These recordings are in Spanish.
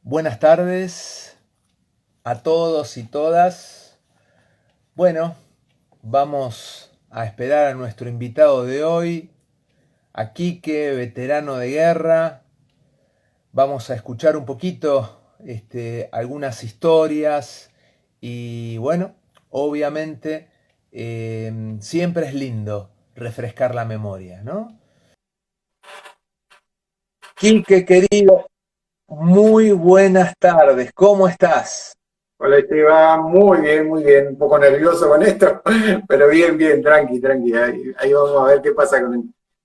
Buenas tardes a todos y todas. Bueno, vamos a esperar a nuestro invitado de hoy, a Quique, veterano de guerra. Vamos a escuchar un poquito algunas historias y bueno, obviamente siempre es lindo refrescar la memoria, ¿no? Quique, querido, muy buenas tardes. ¿Cómo estás? Hola Esteban, muy bien, un poco nervioso con esto, pero bien, bien, tranqui, tranqui. Ahí vamos a ver qué pasa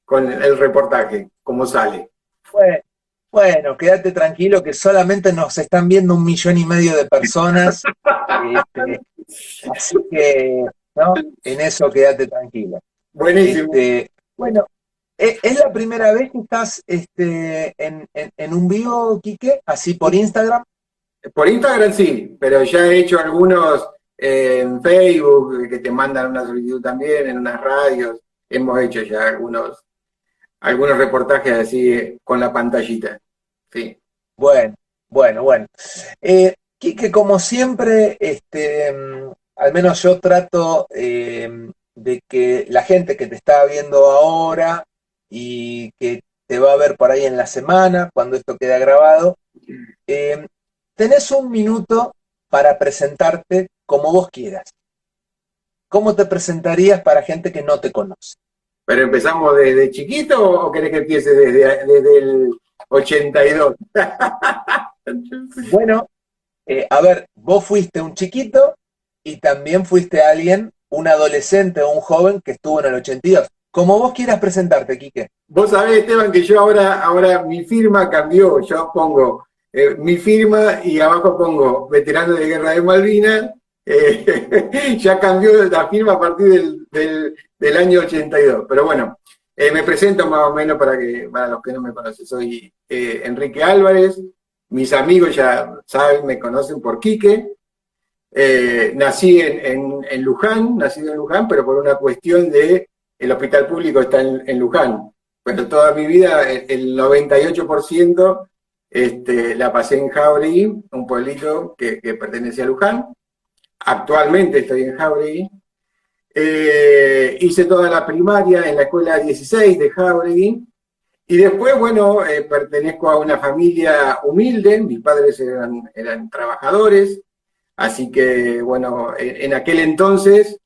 con el reportaje, cómo sale. Bueno, bueno, quédate tranquilo que solamente nos están viendo 1,5 millones de personas, este, así que, ¿no? En eso quédate tranquilo. Buenísimo. Bueno, ¿es la primera vez que estás en un vivo, Quique? Así por Instagram. Por Instagram sí, pero ya he hecho algunos en Facebook que te mandan una solicitud también, en unas radios. Hemos hecho ya algunos reportajes así con la pantallita. Sí. Bueno, bueno. Quique, como siempre, al menos yo trato de que la gente que te está viendo ahora y que te va a ver por ahí en la semana, cuando esto queda grabado, eh, tenés un minuto para presentarte como vos quieras. ¿Cómo te presentarías para gente que no te conoce? ¿Pero empezamos desde chiquito o querés que empiece desde el 82? Bueno, a ver, vos fuiste un chiquito y también fuiste alguien, un adolescente o un joven que estuvo en el 82. Como vos quieras presentarte, Quique. Vos sabés, Esteban, que yo ahora mi firma cambió. Yo pongo mi firma y abajo pongo veterano de guerra de Malvinas. Ya cambió la firma a partir del año 82. Pero bueno, me presento más o menos para los que no me conocen. Soy Enrique Álvarez. Mis amigos ya saben, me conocen por Quique. Nací en Luján, nacido en Luján, pero por una cuestión de el hospital público está en Luján. Pero toda mi vida, el 98%, la pasé en Jauregui, un pueblito que pertenece a Luján. Actualmente estoy en Jauregui. Hice toda la primaria en la escuela 16 de Jauregui. Y después, bueno, pertenezco a una familia humilde. Mis padres eran trabajadores. Así que, bueno, en aquel entonces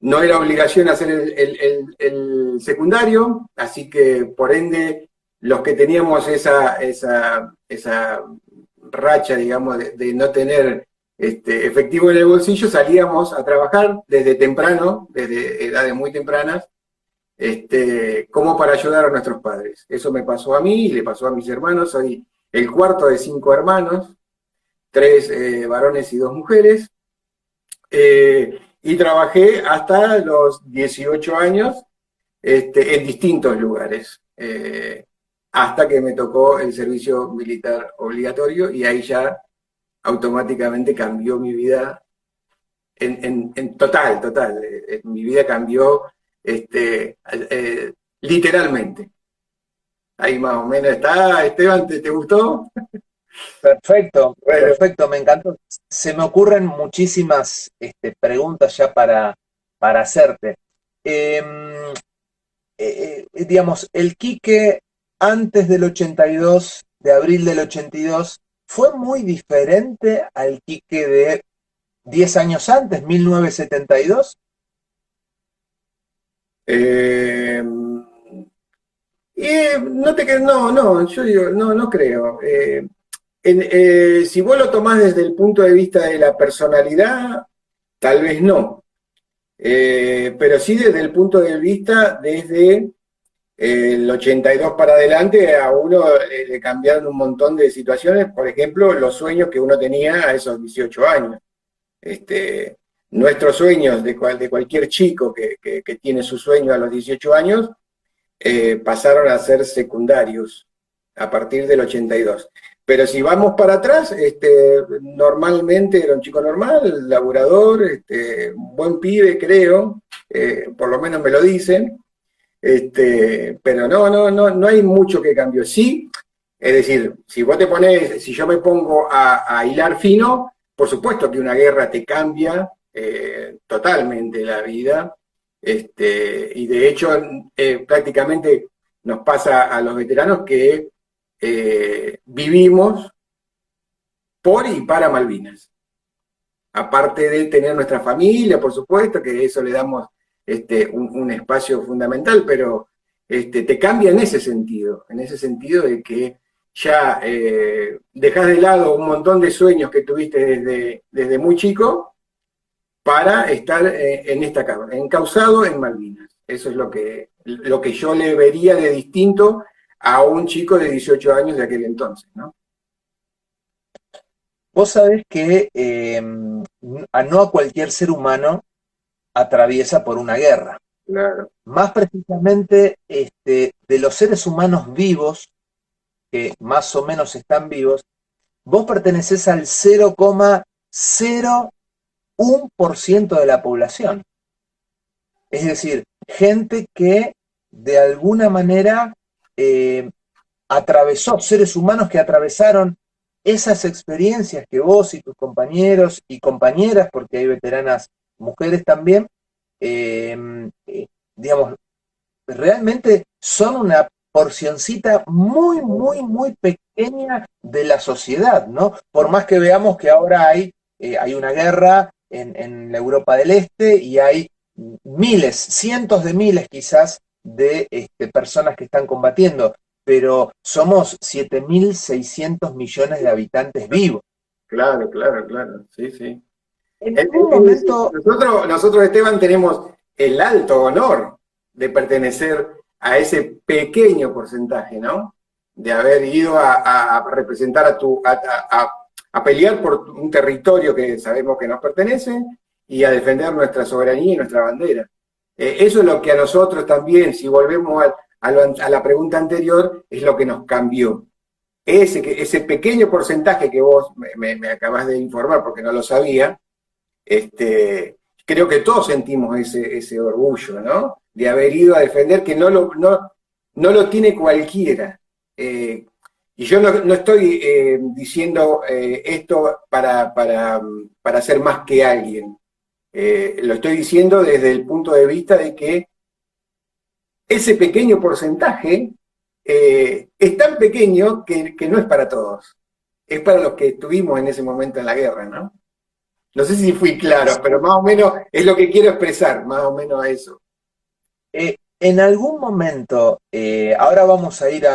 no era obligación hacer el secundario, así que por ende los que teníamos esa racha, digamos, de no tener efectivo en el bolsillo, salíamos a trabajar desde temprano, desde edades muy tempranas, como para ayudar a nuestros padres. Eso me pasó a mí y le pasó a mis hermanos. Soy el cuarto de 5 hermanos, tres varones y dos mujeres. Y trabajé hasta los 18 años en distintos lugares, hasta que me tocó el servicio militar obligatorio y ahí ya automáticamente cambió mi vida en total. Mi vida cambió literalmente. Ahí más o menos está. Esteban, ¿te gustó? Perfecto, Bueno, perfecto, me encantó. Se me ocurren muchísimas preguntas ya para hacerte. Em, digamos, el Quique antes del 82, de abril del 82, fue muy diferente al Quique de 10 años antes, 1972. eh, no, yo digo, no creo. Si vos lo tomás desde el punto de vista de la personalidad, tal vez no. Pero sí desde el punto de vista desde el 82 para adelante a uno le cambiaron un montón de situaciones, por ejemplo, los sueños que uno tenía a esos 18 años. Este, Nuestros sueños de cualquier chico que tiene su sueño a los 18 años pasaron a ser secundarios a partir del 82. Pero si vamos para atrás, normalmente era un chico normal, laburador, buen pibe, creo, por lo menos me lo dicen, pero no hay mucho que cambió. Sí, Es decir, si yo me pongo a hilar fino, por supuesto que una guerra te cambia totalmente la vida, y de hecho prácticamente nos pasa a los veteranos que vivimos por y para Malvinas. Aparte de tener nuestra familia, por supuesto, que eso le damos un espacio fundamental, pero te cambia en ese sentido de que ya dejás de lado un montón de sueños que tuviste desde muy chico para estar en esta causa, encauzado en Malvinas. Eso es lo que yo le vería de distinto a un chico de 18 años de aquel entonces, ¿no? Vos sabés que no a cualquier ser humano atraviesa por una guerra. Claro. Más precisamente, de los seres humanos vivos, que más o menos están vivos, vos pertenecés al 0,01% de la población. Es decir, gente que de alguna manera atravesó, seres humanos que atravesaron esas experiencias que vos y tus compañeros y compañeras, porque hay veteranas mujeres también, digamos, realmente son una porcioncita muy, muy, muy pequeña de la sociedad, ¿no? Por más que veamos que ahora hay una guerra en la Europa del Este y hay miles, cientos de miles quizás de personas que están combatiendo, pero somos 7.600 millones de habitantes vivos. Claro, claro, claro, sí, sí. En algún momento... Nosotros, Esteban, tenemos el alto honor de pertenecer a ese pequeño porcentaje, ¿no? De haber ido a representar a pelear por un territorio que sabemos que nos pertenece y a defender nuestra soberanía y nuestra bandera. Eso es lo que a nosotros también, si volvemos a la pregunta anterior, es lo que nos cambió. Ese pequeño porcentaje que vos me acabás de informar, porque no lo sabía, creo que todos sentimos ese orgullo, ¿no? De haber ido a defender, que no lo tiene cualquiera. Y yo no estoy diciendo esto para ser más que alguien. Lo estoy diciendo desde el punto de vista de que ese pequeño porcentaje es tan pequeño que no es para todos. Es para los que estuvimos en ese momento en la guerra, ¿no? No sé si fui claro, pero más o menos es lo que quiero expresar, más o menos a eso. En algún momento, ahora vamos a ir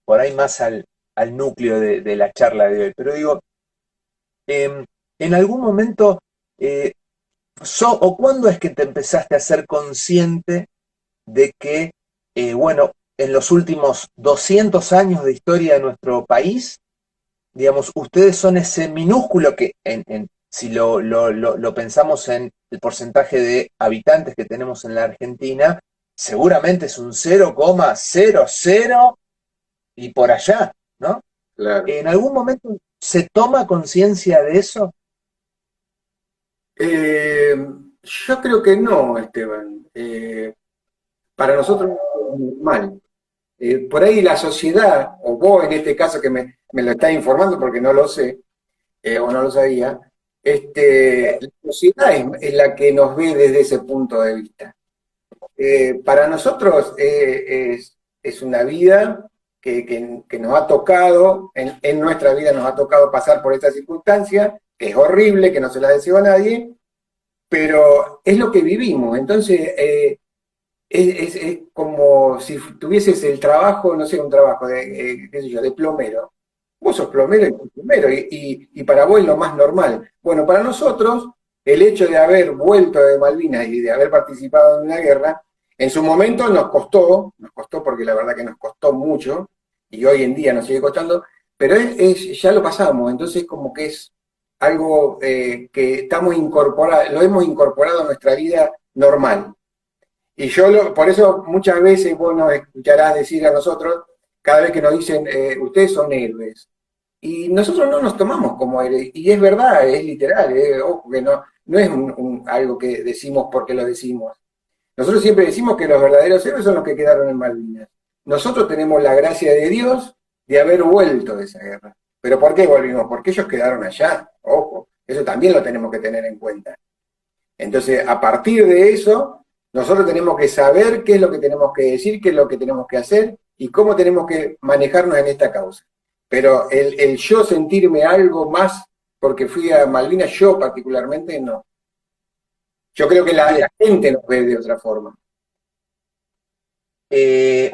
por ahí más al núcleo de la charla de hoy, pero digo, en algún momento, o cuándo es que te empezaste a ser consciente de que, bueno, en los últimos 200 años de historia de nuestro país, digamos, ustedes son ese minúsculo que, si lo pensamos en el porcentaje de habitantes que tenemos en la Argentina, seguramente es un 0,00 y por allá, ¿no? Claro. ¿En algún momento se toma conciencia de eso? Yo creo que no, Esteban. Para nosotros es normal. Por ahí la sociedad, o vos en este caso que me lo estás informando porque no lo sé, o no lo sabía, la sociedad es la que nos ve desde ese punto de vista. Para nosotros es una vida que nos ha tocado, en nuestra vida nos ha tocado pasar por esta circunstancia, que es horrible, que no se la deseo a nadie, pero es lo que vivimos. Entonces, es como si tuvieses el trabajo, no sé, un trabajo de, qué sé yo, de plomero. Vos sos plomero y sos plomero, y para vos es lo más normal. Bueno, para nosotros, el hecho de haber vuelto de Malvinas y de haber participado en una guerra, en su momento nos costó porque la verdad que nos costó mucho, y hoy en día nos sigue costando, pero ya lo pasamos, entonces como que es algo que lo hemos incorporado a nuestra vida normal. Y por eso muchas veces vos nos escucharás decir a nosotros, cada vez que nos dicen, ustedes son héroes. Y nosotros no nos tomamos como héroes. Y es verdad, es literal, ojo, que no es algo que decimos porque lo decimos. Nosotros siempre decimos que los verdaderos héroes son los que quedaron en Malvinas. Nosotros tenemos la gracia de Dios de haber vuelto de esa guerra. ¿Pero por qué volvimos? Porque ellos quedaron allá, ojo, eso también lo tenemos que tener en cuenta. Entonces, a partir de eso, nosotros tenemos que saber qué es lo que tenemos que decir, qué es lo que tenemos que hacer y cómo tenemos que manejarnos en esta causa. Pero el yo sentirme algo más porque fui a Malvinas, yo particularmente no. Yo creo que Bien, la gente nos ve de otra forma.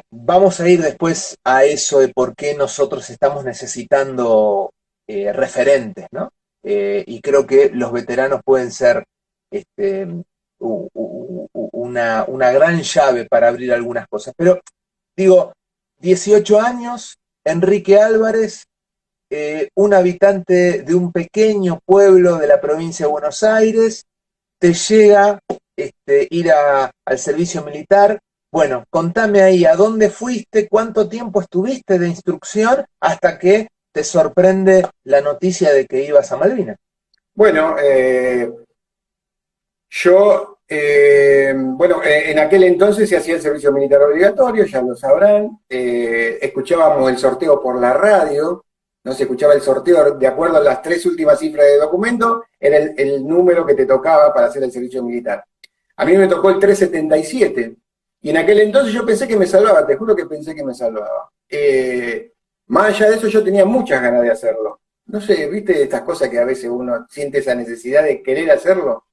vamos a ir después a eso de por qué nosotros estamos necesitando referentes, ¿no? Y creo que los veteranos pueden ser este, una gran llave para abrir algunas cosas. Pero digo, 18 años, Enrique Álvarez, un habitante de un pequeño pueblo de la provincia de Buenos Aires, te llega ir al servicio militar. Bueno, contame ahí, ¿a dónde fuiste? ¿Cuánto tiempo estuviste de instrucción hasta que te sorprende la noticia de que ibas a Malvinas? Bueno, en aquel entonces se hacía el servicio militar obligatorio, ya lo sabrán. Escuchábamos el sorteo por la radio, no se escuchaba el sorteo de acuerdo a las 3 últimas cifras de documento, era el número que te tocaba para hacer el servicio militar. A mí me tocó el 377, y en aquel entonces yo pensé que me salvaba, te juro que pensé que me salvaba. Más allá de eso, yo tenía muchas ganas de hacerlo. No sé, viste estas cosas que a veces uno siente esa necesidad de querer hacerlo.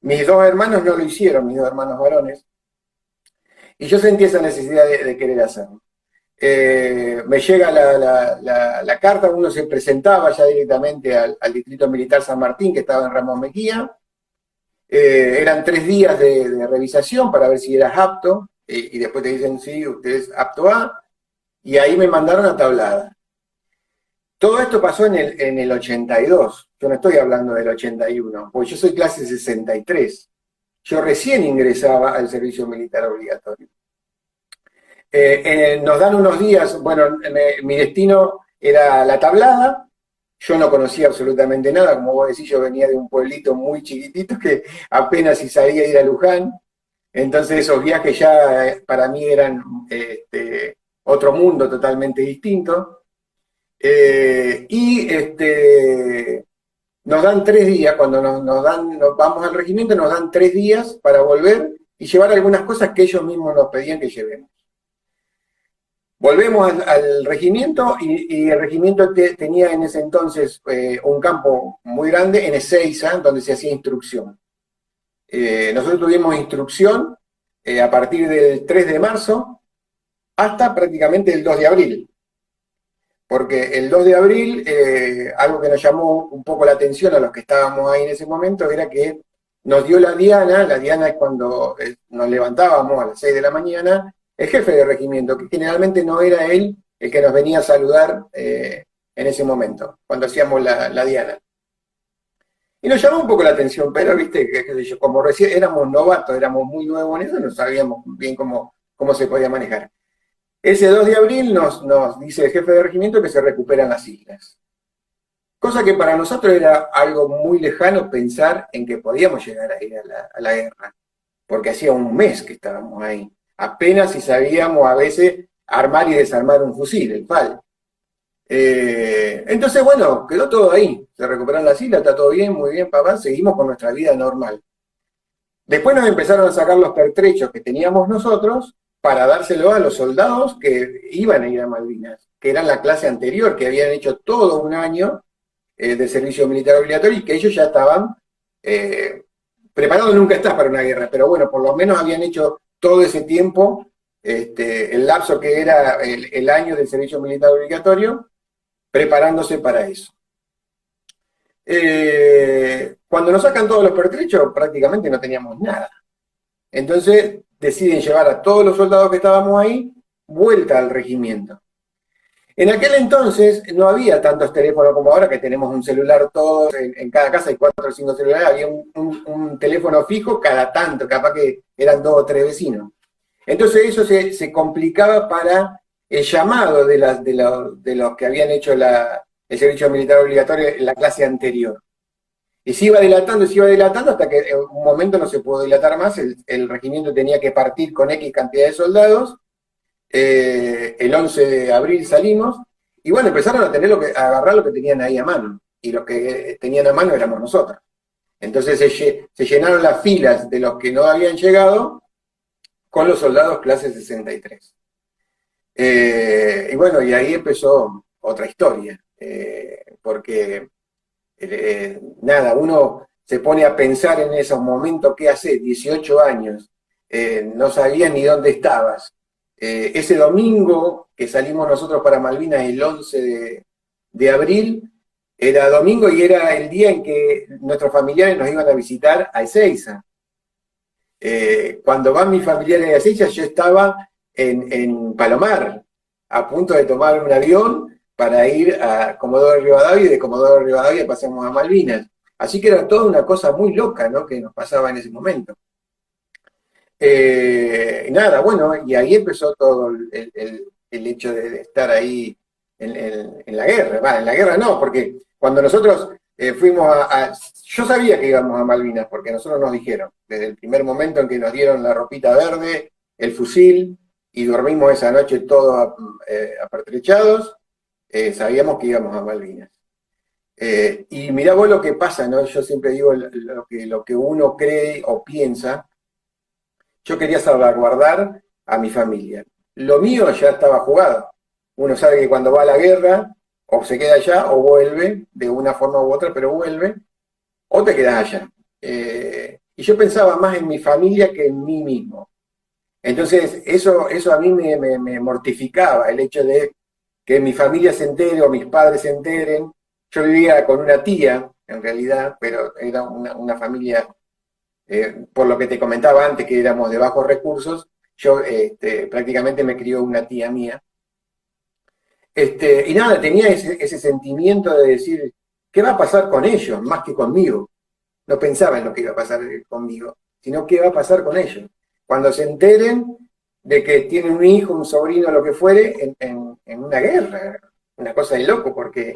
Mis dos hermanos no lo hicieron, mis dos hermanos varones, y yo sentí esa necesidad de querer hacerlo. Me llega la carta, uno se presentaba ya directamente al Distrito Militar San Martín, que estaba en Ramos Mejía. Eran 3 días de revisación para ver si eras apto, y después te dicen, sí, usted es apto a, y ahí me mandaron a Tablada. Todo esto pasó en el 82, yo no estoy hablando del 81, porque yo soy clase 63. Yo recién ingresaba al servicio militar obligatorio. Nos dan unos días, bueno, mi destino era la Tablada, yo no conocía absolutamente nada, como vos decís, yo venía de un pueblito muy chiquitito que apenas si sabía ir a Luján, entonces esos viajes ya para mí eran otro mundo totalmente distinto. Nos dan 3 días, cuando nos vamos al regimiento, nos dan 3 días para volver y llevar algunas cosas que ellos mismos nos pedían que llevemos. Volvemos al regimiento y el regimiento tenía en ese entonces un campo muy grande en Ezeiza, donde se hacía instrucción. Nosotros tuvimos instrucción a partir del 3 de marzo hasta prácticamente el 2 de abril. Porque el 2 de abril, algo que nos llamó un poco la atención a los que estábamos ahí en ese momento, era que nos dio la diana es cuando nos levantábamos a las 6 de la mañana, el jefe de regimiento, que generalmente no era él el que nos venía a saludar en ese momento, cuando hacíamos la diana. Y nos llamó un poco la atención, pero viste, como recién éramos novatos, éramos muy nuevos en eso, no sabíamos bien cómo se podía manejar. Ese 2 de abril nos dice el jefe de regimiento que se recuperan las islas. Cosa que para nosotros era algo muy lejano pensar en que podíamos llegar a ir a la guerra, porque hacía un mes que estábamos ahí. Apenas si sabíamos a veces armar y desarmar un fusil, el FAL. Entonces, bueno, quedó todo ahí. Se recuperaron las islas, está todo bien, muy bien, papá, seguimos con nuestra vida normal. Después nos empezaron a sacar los pertrechos que teníamos nosotros para dárselo a los soldados que iban a ir a Malvinas, que eran la clase anterior, que habían hecho todo un año de servicio militar obligatorio y que ellos ya estaban preparados. Nunca estás para una guerra, pero bueno, por lo menos habían hecho todo ese tiempo, el lapso que era el año del servicio militar obligatorio, preparándose para eso. Cuando nos sacan todos los pertrechos, prácticamente no teníamos nada. Entonces deciden llevar a todos los soldados que estábamos ahí vuelta al regimiento. En aquel entonces no había tantos teléfonos como ahora, que tenemos un celular todos, en cada casa hay 4 o 5 celulares, había un teléfono fijo cada tanto, capaz que eran 2 o 3 vecinos. Entonces eso se complicaba para el llamado de los que habían hecho el servicio militar obligatorio en la clase anterior. Y se iba dilatando hasta que en un momento no se pudo dilatar más, el regimiento tenía que partir con X cantidad de soldados. El 11 de abril salimos, Y bueno, empezaron a a agarrar lo que tenían ahí a mano. Y lo que tenían a mano éramos nosotros. Entonces se llenaron las filas de los que no habían llegado con los soldados clase 63. Y bueno, y ahí empezó otra historia, porque nada, uno se pone a pensar en esos momentos que hace 18 años, no sabía ni dónde estabas. Ese domingo que salimos nosotros para Malvinas el 11 de abril, era domingo y era el día en que nuestros familiares nos iban a visitar a Ezeiza. Cuando van mis familiares a Ezeiza, yo estaba en Palomar, a punto de tomar un avión para ir a Comodoro Rivadavia y de Comodoro Rivadavia pasamos a Malvinas. Así que era toda una cosa muy loca, ¿no?, que nos pasaba en ese momento. Nada, bueno, y ahí empezó todo el hecho de estar ahí en la guerra. Va, en la guerra no, porque cuando nosotros fuimos yo sabía que íbamos a Malvinas, porque nosotros nos dijeron, desde el primer momento en que nos dieron la ropita verde, el fusil, y dormimos esa noche todos apertrechados, sabíamos que íbamos a Malvinas. Y mirá vos lo que pasa, ¿no? Yo siempre digo lo que uno cree o piensa. Yo quería salvaguardar a mi familia. Lo mío ya estaba jugado. Uno sabe que cuando va a la guerra, o se queda allá, o vuelve, de una forma u otra, pero vuelve, o te quedas allá. Y yo pensaba más en mi familia que en mí mismo. Entonces, eso a mí me mortificaba, el hecho de que mi familia se entere o mis padres se enteren. Yo vivía con una tía, en realidad, pero era una familia, por lo que te comentaba antes, que éramos de bajos recursos. Yo prácticamente me crió una tía mía. Y nada, tenía ese sentimiento de decir, ¿qué va a pasar con ellos? Más que conmigo. No pensaba en lo que iba a pasar conmigo, sino qué va a pasar con ellos. Cuando se enteren de que tienen un hijo, un sobrino, lo que fuere, en una guerra. Una cosa de loco, porque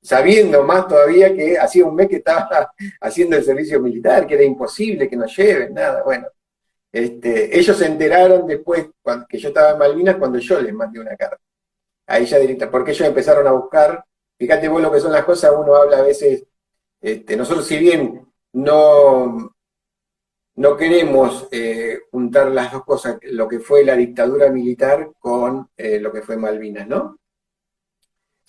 sabiendo más todavía que hacía un mes que estaba haciendo el servicio militar, que era imposible que nos lleven, nada, bueno. Ellos se enteraron después que yo estaba en Malvinas cuando yo les mandé una carta. A ella directa, porque ellos empezaron a buscar, fíjate vos lo que son las cosas, uno habla a veces, nosotros si bien no queremos juntar las dos cosas, lo que fue la dictadura militar con lo que fue Malvinas, ¿no?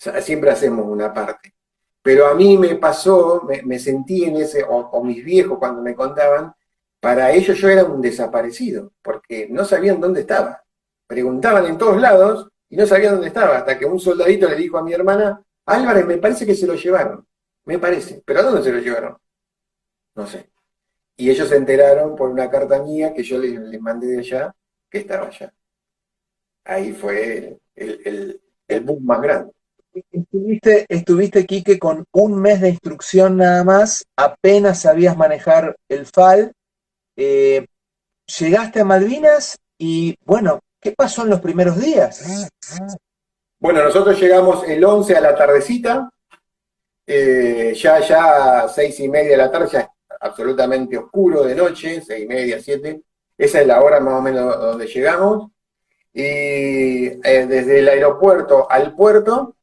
O sea, siempre hacemos una parte. Pero a mí me pasó, me sentí en ese, o mis viejos cuando me contaban, para ellos yo era un desaparecido, porque no sabían dónde estaba. Preguntaban en todos lados y no sabían dónde estaba, hasta que un soldadito le dijo a mi hermana, Álvarez, me parece que se lo llevaron. Me parece. ¿Pero a dónde se lo llevaron? No sé. Y ellos se enteraron por una carta mía que yo les mandé de allá, que estaba allá. Ahí fue el boom más grande. Estuviste, Quique, con un mes de instrucción nada más, apenas sabías manejar el FAL, llegaste a Malvinas y, bueno, ¿qué pasó en los primeros días? Bueno, nosotros llegamos el 11 a la tardecita, ya 6:30 de la tarde, ya absolutamente oscuro de noche, 6:30, 7. Esa es la hora más o menos donde llegamos. Y desde el aeropuerto al puerto,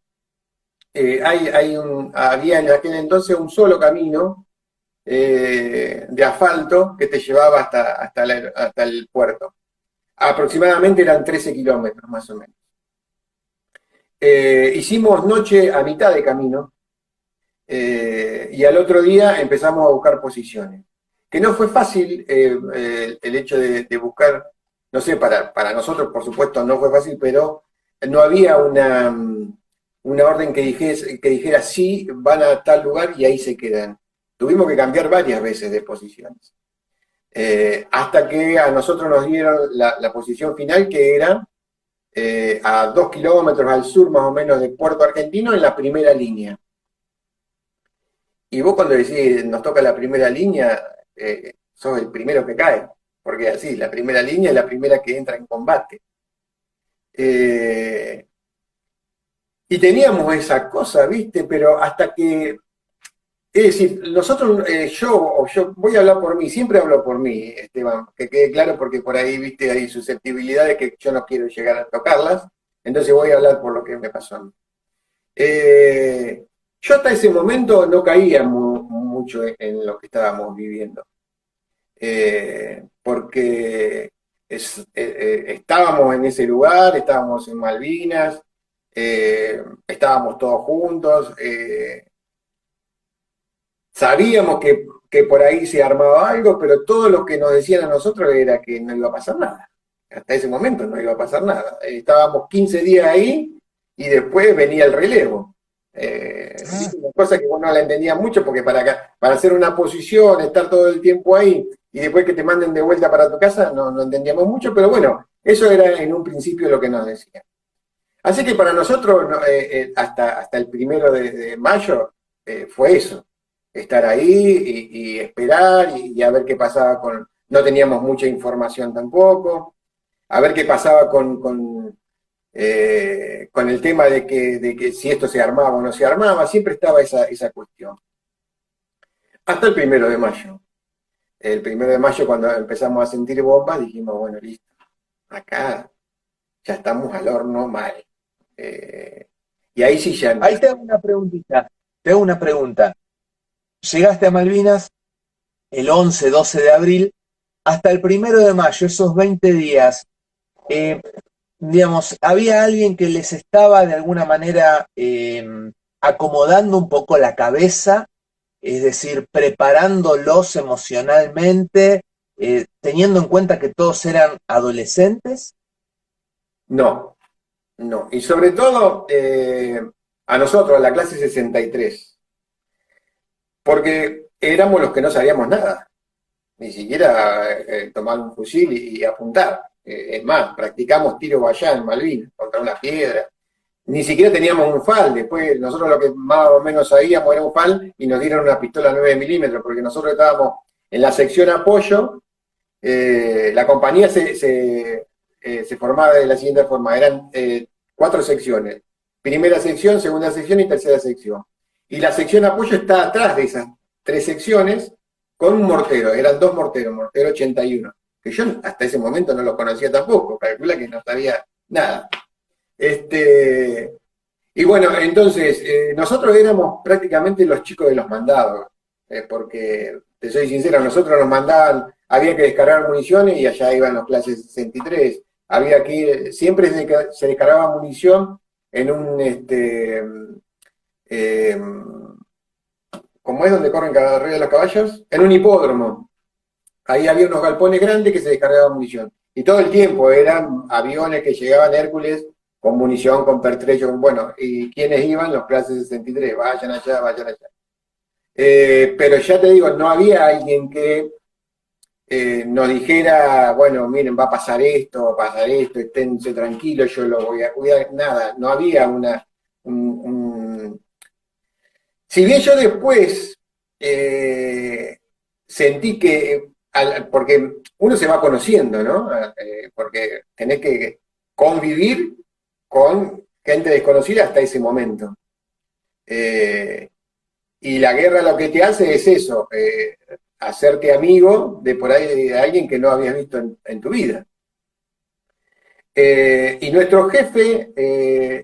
había en aquel entonces un solo camino de asfalto que te llevaba hasta el puerto. Aproximadamente eran 13 kilómetros más o menos. Hicimos noche a mitad de camino. Y al otro día empezamos a buscar posiciones. Que no fue fácil el hecho de buscar, no sé, para nosotros por supuesto no fue fácil, pero no había una orden que dijera sí, van a tal lugar y ahí se quedan. Tuvimos que cambiar varias veces de posiciones. Hasta que a nosotros nos dieron la posición final, que era a 2 kilómetros al sur más o menos de Puerto Argentino, en la primera línea. Y vos cuando decís, nos toca la primera línea, sos el primero que cae, porque así, la primera línea es la primera que entra en combate. Y teníamos esa cosa, ¿viste? Pero hasta que, es decir, nosotros, yo voy a hablar por mí, siempre hablo por mí, Esteban, que quede claro, porque por ahí, ¿viste? Hay susceptibilidades que yo no quiero llegar a tocarlas, entonces voy a hablar por lo que me pasó a mí. Yo hasta ese momento no caía mucho en lo que estábamos viviendo, porque estábamos en ese lugar, estábamos en Malvinas, estábamos todos juntos, sabíamos que por ahí se armaba algo, pero todo lo que nos decían a nosotros era que no iba a pasar nada. Hasta ese momento no iba a pasar nada. Estábamos 15 días ahí y después venía el relevo. Una cosa que vos no la entendías mucho porque para hacer una posición, estar todo el tiempo ahí y después que te manden de vuelta para tu casa, no entendíamos mucho, pero bueno, eso era en un principio lo que nos decían. Así que para nosotros, no, hasta el 1 de mayo, fue eso, estar ahí y esperar y a ver qué pasaba con... No teníamos mucha información tampoco, a ver qué pasaba con el tema de que si esto se armaba o no se armaba, siempre estaba esa cuestión. Hasta el 1 de mayo. El 1 de mayo, cuando empezamos a sentir bombas, dijimos, bueno, listo, acá ya estamos al horno mal. Eh, y ahí sí ya... Ahí te hago una preguntita, te hago una pregunta. Llegaste a Malvinas el 11, 12 de abril, hasta el 1 de mayo, esos 20 días, eh, digamos, ¿había alguien que les estaba de alguna manera acomodando un poco la cabeza? Es decir, preparándolos emocionalmente, teniendo en cuenta que todos eran adolescentes. No, no. Y sobre todo a nosotros, a la clase 63, porque éramos los que no sabíamos nada, ni siquiera tomar un fusil y apuntar. Es más, practicamos tiro allá en Malvinas, contra una piedra. Ni siquiera teníamos un FAL, después nosotros lo que más o menos sabíamos era un FAL y nos dieron una pistola 9 milímetros, porque nosotros estábamos en la sección apoyo. La compañía se formaba de la siguiente forma, eran 4 secciones, primera sección, segunda sección y tercera sección. Y la sección apoyo está atrás de esas 3 secciones con un mortero, eran 2 morteros, mortero 81, que yo hasta ese momento no lo conocía tampoco, calcula que no sabía nada. Y bueno, entonces, nosotros éramos prácticamente los chicos de los mandados, porque, te soy sincero, nosotros nos mandaban, había que descargar municiones y allá iban los clases 63. Había que ir, siempre se descargaba munición en un, eh, ¿cómo es donde corren cada arriba de los caballos? En un hipódromo. Ahí había unos galpones grandes que se descargaban munición. Y todo el tiempo eran aviones que llegaban Hércules con munición, con pertrechos, bueno, ¿y quiénes iban? Los clases 63, vayan allá, vayan allá. Pero ya te digo, no había alguien que nos dijera, bueno, miren, va a pasar esto, esténse tranquilos, yo lo voy a cuidar, nada, no había Si bien yo después sentí que, porque uno se va conociendo, ¿no? Porque tenés que convivir con gente desconocida hasta ese momento. Y la guerra lo que te hace es eso, hacerte amigo de por ahí de alguien que no habías visto en tu vida. Y nuestro jefe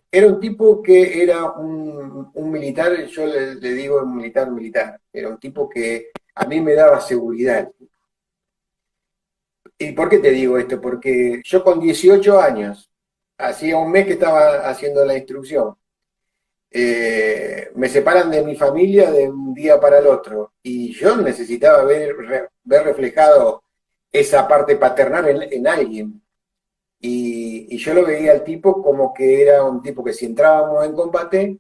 era un tipo que era un militar, yo le digo un militar, era un tipo que a mí me daba seguridad. ¿Y por qué te digo esto? Porque yo con 18 años, hacía un mes que estaba haciendo la instrucción, me separan de mi familia de un día para el otro y yo necesitaba ver reflejado esa parte paternal en alguien. Y yo lo veía al tipo como que era un tipo que si entrábamos en combate,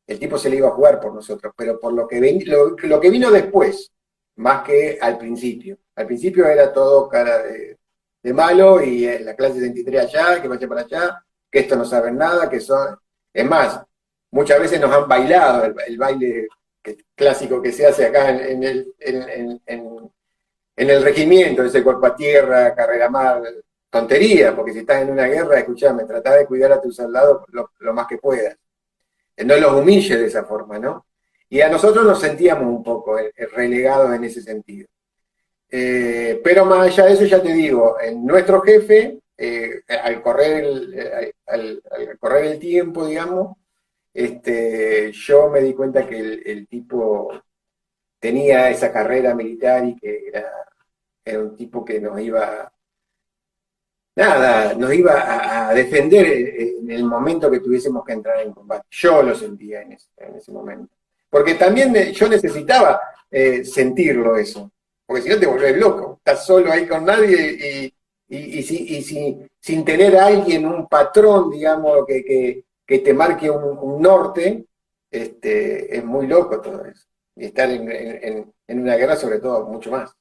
el tipo se le iba a jugar por nosotros, pero por lo que vino después, más que al principio. Al principio era todo cara de malo y la clase 63 allá, que vaya para allá, que esto no saben nada, que son... Es más, muchas veces nos han bailado el baile clásico que se hace acá en el regimiento, ese cuerpo a tierra, carrera mar, tontería, porque si estás en una guerra, escuchame, tratá de cuidar a tus soldados lo más que puedas. No los humille de esa forma, ¿no? Y a nosotros nos sentíamos un poco relegados en ese sentido. Pero más allá de eso, ya te digo, nuestro jefe, al correr el tiempo, digamos, yo me di cuenta que el tipo tenía esa carrera militar y que era un tipo que nos iba, nada, nos iba a defender en el momento que tuviésemos que entrar en combate. Yo lo sentía en ese momento. Porque también yo necesitaba sentirlo eso. Porque si no te volvés loco. Estás solo ahí con nadie sin tener a alguien, un patrón, digamos, que te marque un norte, es muy loco todo eso. Y estar en una guerra, sobre todo, mucho más.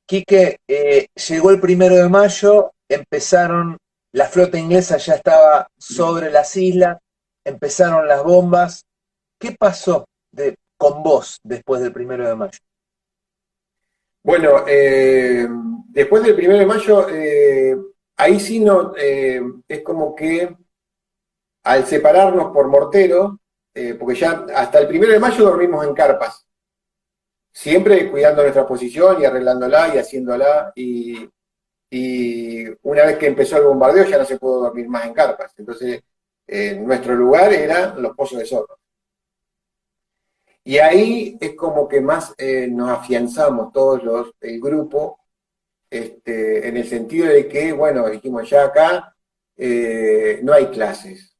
Quique, llegó el 1 de mayo, empezaron, la flota inglesa ya estaba sobre las islas, empezaron las bombas. ¿Qué pasó con vos después del 1 de mayo? Bueno, después del 1 de mayo, ahí sí no, es como que al separarnos por mortero, porque ya hasta el 1 de mayo dormimos en carpas, siempre cuidando nuestra posición y arreglándola y haciéndola, y una vez que empezó el bombardeo ya no se pudo dormir más en carpas. Entonces, nuestro lugar eran los pozos de Zorro. Y ahí es como que más nos afianzamos todos el grupo, en el sentido de que, bueno, dijimos ya acá no hay clases,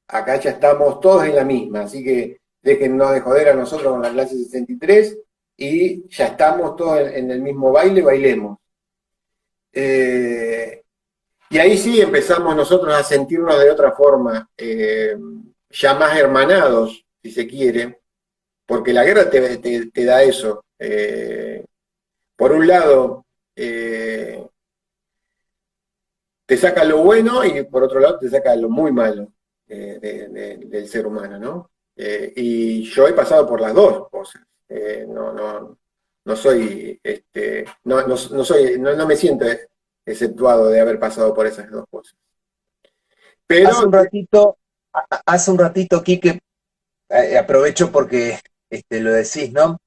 acá ya estamos todos en la misma, así que déjennos de joder a nosotros con la clase 63 y ya estamos todos en el mismo baile, bailemos. Y ahí sí empezamos nosotros a sentirnos de otra forma, ya más hermanados, si se quiere, porque la guerra te da eso. Por un lado, te saca lo bueno y por otro lado te saca lo muy malo del ser humano, ¿no? Y yo he pasado por las dos cosas. No soy, no me siento exceptuado de haber pasado por esas dos cosas. Hace Pero un ratito, hace un ratito, Quique, aprovecho porque lo decís, ¿no?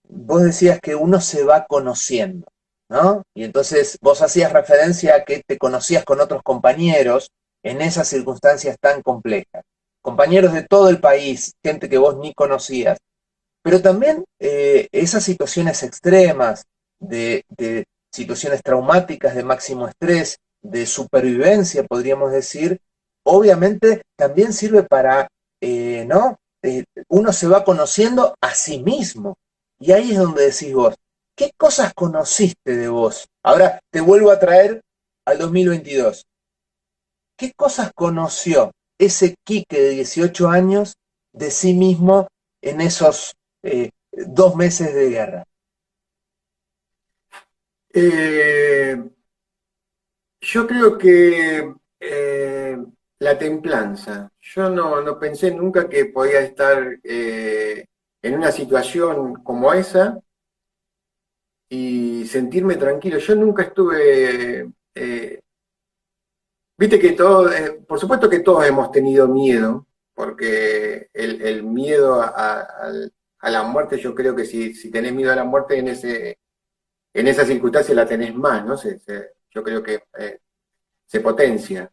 Vos decías que uno se va conociendo, ¿no? Y entonces vos hacías referencia a que te conocías con otros compañeros en esas circunstancias tan complejas. Compañeros de todo el país, gente que vos ni conocías. Pero también esas situaciones extremas, de situaciones traumáticas de máximo estrés, de supervivencia, podríamos decir, obviamente también sirve para, ¿no? Uno se va conociendo a sí mismo. Y ahí es donde decís vos, ¿qué cosas conociste de vos? Ahora te vuelvo a traer al 2022. ¿Qué cosas conoció ese Quique de 18 años de sí mismo en esos 2 meses de guerra? eh, yo creo que la templanza. Yo no pensé nunca que podía estar en una situación como esa y sentirme tranquilo. Yo nunca estuve, viste que todos, por supuesto que todos hemos tenido miedo, porque el miedo a la muerte, yo creo que si tenés miedo a la muerte en esa circunstancia la tenés más, ¿no? Yo creo que se potencia.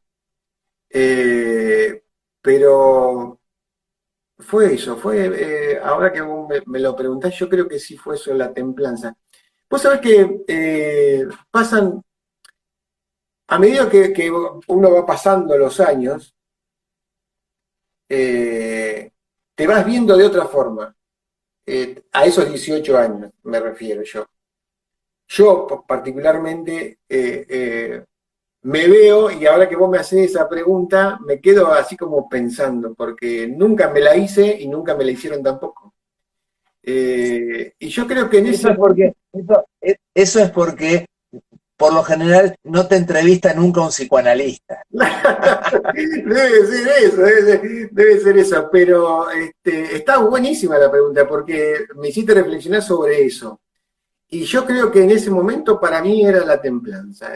Eh, pero fue eso, ahora que vos me lo preguntás, yo creo que sí fue eso la templanza. Vos sabés que pasan, a medida que uno va pasando los años, eh, te vas viendo de otra forma. A esos 18 años me refiero yo. Yo particularmente me veo, y ahora que vos me haces esa pregunta, me quedo así como pensando, porque nunca me la hice y nunca me la hicieron tampoco. Y yo creo que en ese momento... Eso es porque por lo general no te entrevista nunca un psicoanalista. Debe ser eso, debe ser eso, pero está buenísima la pregunta porque me hiciste reflexionar sobre eso. Y yo creo que en ese momento para mí era la templanza.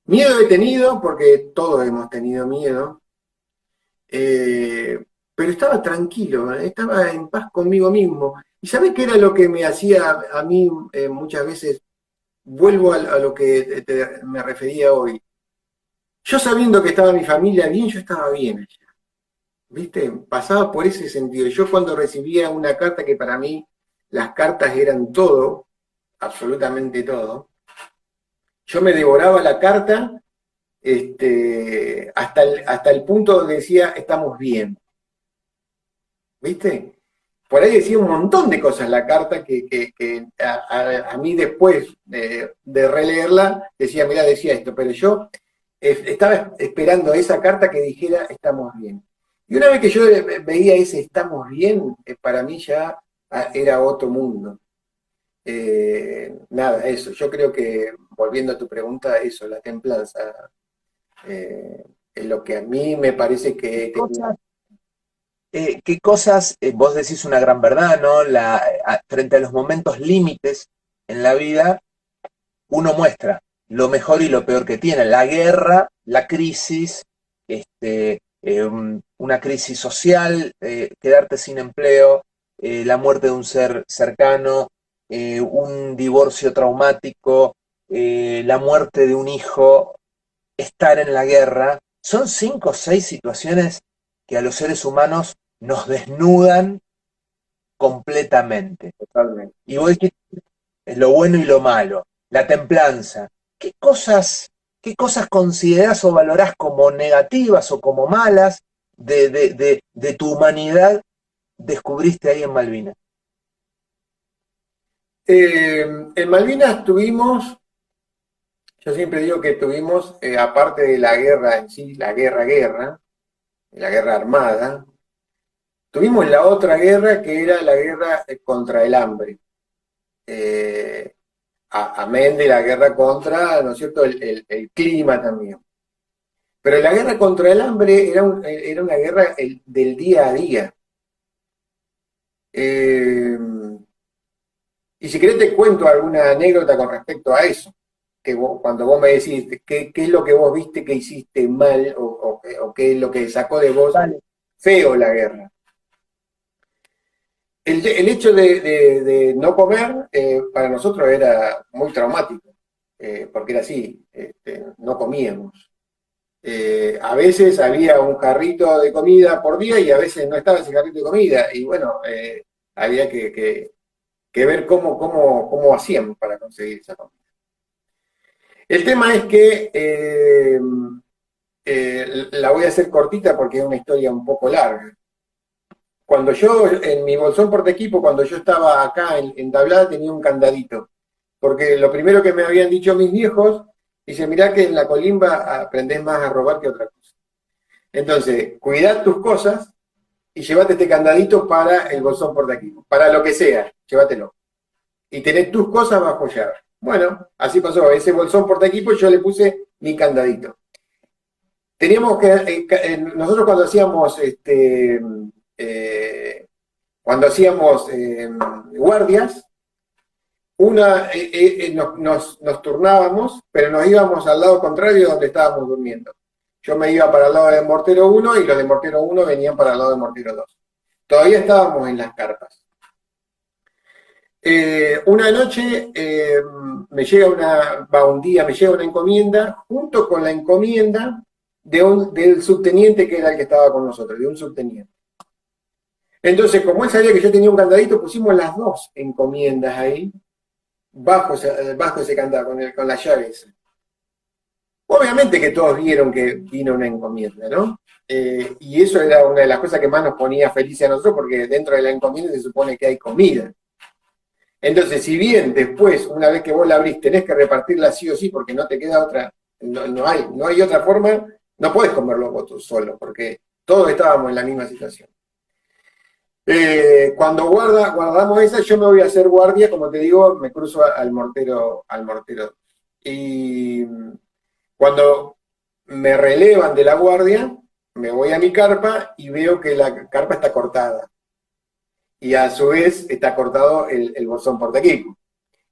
Miedo he tenido, porque todos hemos tenido miedo, pero estaba tranquilo, estaba en paz conmigo mismo. ¿Y sabés qué era lo que me hacía a mí muchas veces? Vuelvo a lo que me refería hoy. Yo sabiendo que estaba mi familia bien, yo estaba bien allá. ¿Viste? Pasaba por ese sentido. Yo cuando recibía una carta, que para mí las cartas eran todo, absolutamente todo, yo me devoraba la carta hasta el punto donde decía, estamos bien. ¿Viste? Por ahí decía un montón de cosas la carta que a mí después de releerla decía, mira, decía esto, pero yo estaba esperando esa carta que dijera estamos bien. Y una vez que yo veía ese estamos bien, para mí ya era otro mundo. Nada, eso. Yo creo que, volviendo a tu pregunta, eso, la templanza, es lo que a mí me parece que ¿Qué he tenido. cosas, qué cosas vos decís una gran verdad, ¿no? Frente a los momentos límites en la vida, uno muestra lo mejor y lo peor que tiene. La guerra, la crisis, una crisis social, quedarte sin empleo, la muerte de un ser cercano, un divorcio traumático, la muerte de un hijo, estar en la guerra. Son 5 o 6 situaciones que a los seres humanos nos desnudan completamente. Totalmente. Y vos dijiste, es lo bueno y lo malo, la templanza. Qué cosas considerás o valorás como negativas o como malas de tu humanidad descubriste ahí en Malvinas? En Malvinas tuvimos, yo siempre digo que tuvimos, aparte de la guerra en sí, la guerra armada, tuvimos la otra guerra que era la guerra contra el hambre. Eh, Amén de la guerra contra, ¿no es cierto?, el clima también. Pero la guerra contra el hambre era una guerra del día a día. Eh, y si querés te cuento alguna anécdota con respecto a eso. Cuando vos me decís qué es lo que vos viste que hiciste mal o qué es lo que sacó de vos Vale. feo la guerra. El hecho de no comer para nosotros era muy traumático, porque era así, no comíamos. A veces había un carrito de comida por día y a veces no estaba ese carrito de comida. Y bueno, había que ver cómo hacían para conseguir esa comida. El tema es que la voy a hacer cortita porque es una historia un poco larga. Cuando yo, en mi bolsón portaequipo, cuando yo estaba acá en Tablada, tenía un candadito. Porque lo primero que me habían dicho mis viejos, dice, mirá que en la colimba aprendés más a robar que otra cosa. Entonces, cuidad tus cosas y llévate este candadito para el bolsón portaequipo. Para lo que sea, llévatelo. Y tenés tus cosas bajo llave. Bueno, así pasó. Ese bolsón portaequipo yo le puse mi candadito. Teníamos que, nosotros cuando hacíamos guardias, nos turnábamos, pero nos íbamos al lado contrario donde estábamos durmiendo. Yo me iba para el lado de Mortero 1 y los de Mortero 1 venían para el lado de Mortero 2. Todavía estábamos en las carpas. Una noche un día me llega una encomienda, junto con la encomienda del subteniente que era el que estaba con nosotros, de un subteniente. Entonces, como él sabía que yo tenía un candadito, pusimos las dos encomiendas ahí, bajo ese candado, con la llave esa. Obviamente que todos vieron que vino una encomienda, ¿no? Y eso era una de las cosas que más nos ponía felices a nosotros, porque dentro de la encomienda se supone que hay comida. Entonces, si bien después, una vez que vos la abrís, tenés que repartirla sí o sí, porque no te queda otra, no hay otra forma, no podés comerlo vos solo, porque todos estábamos en la misma situación. Cuando guardamos esa, yo me voy a hacer guardia, como te digo, me cruzo al mortero. Y cuando me relevan de la guardia, me voy a mi carpa y veo que la carpa está cortada. Y a su vez está cortado el bolsón portaequipo.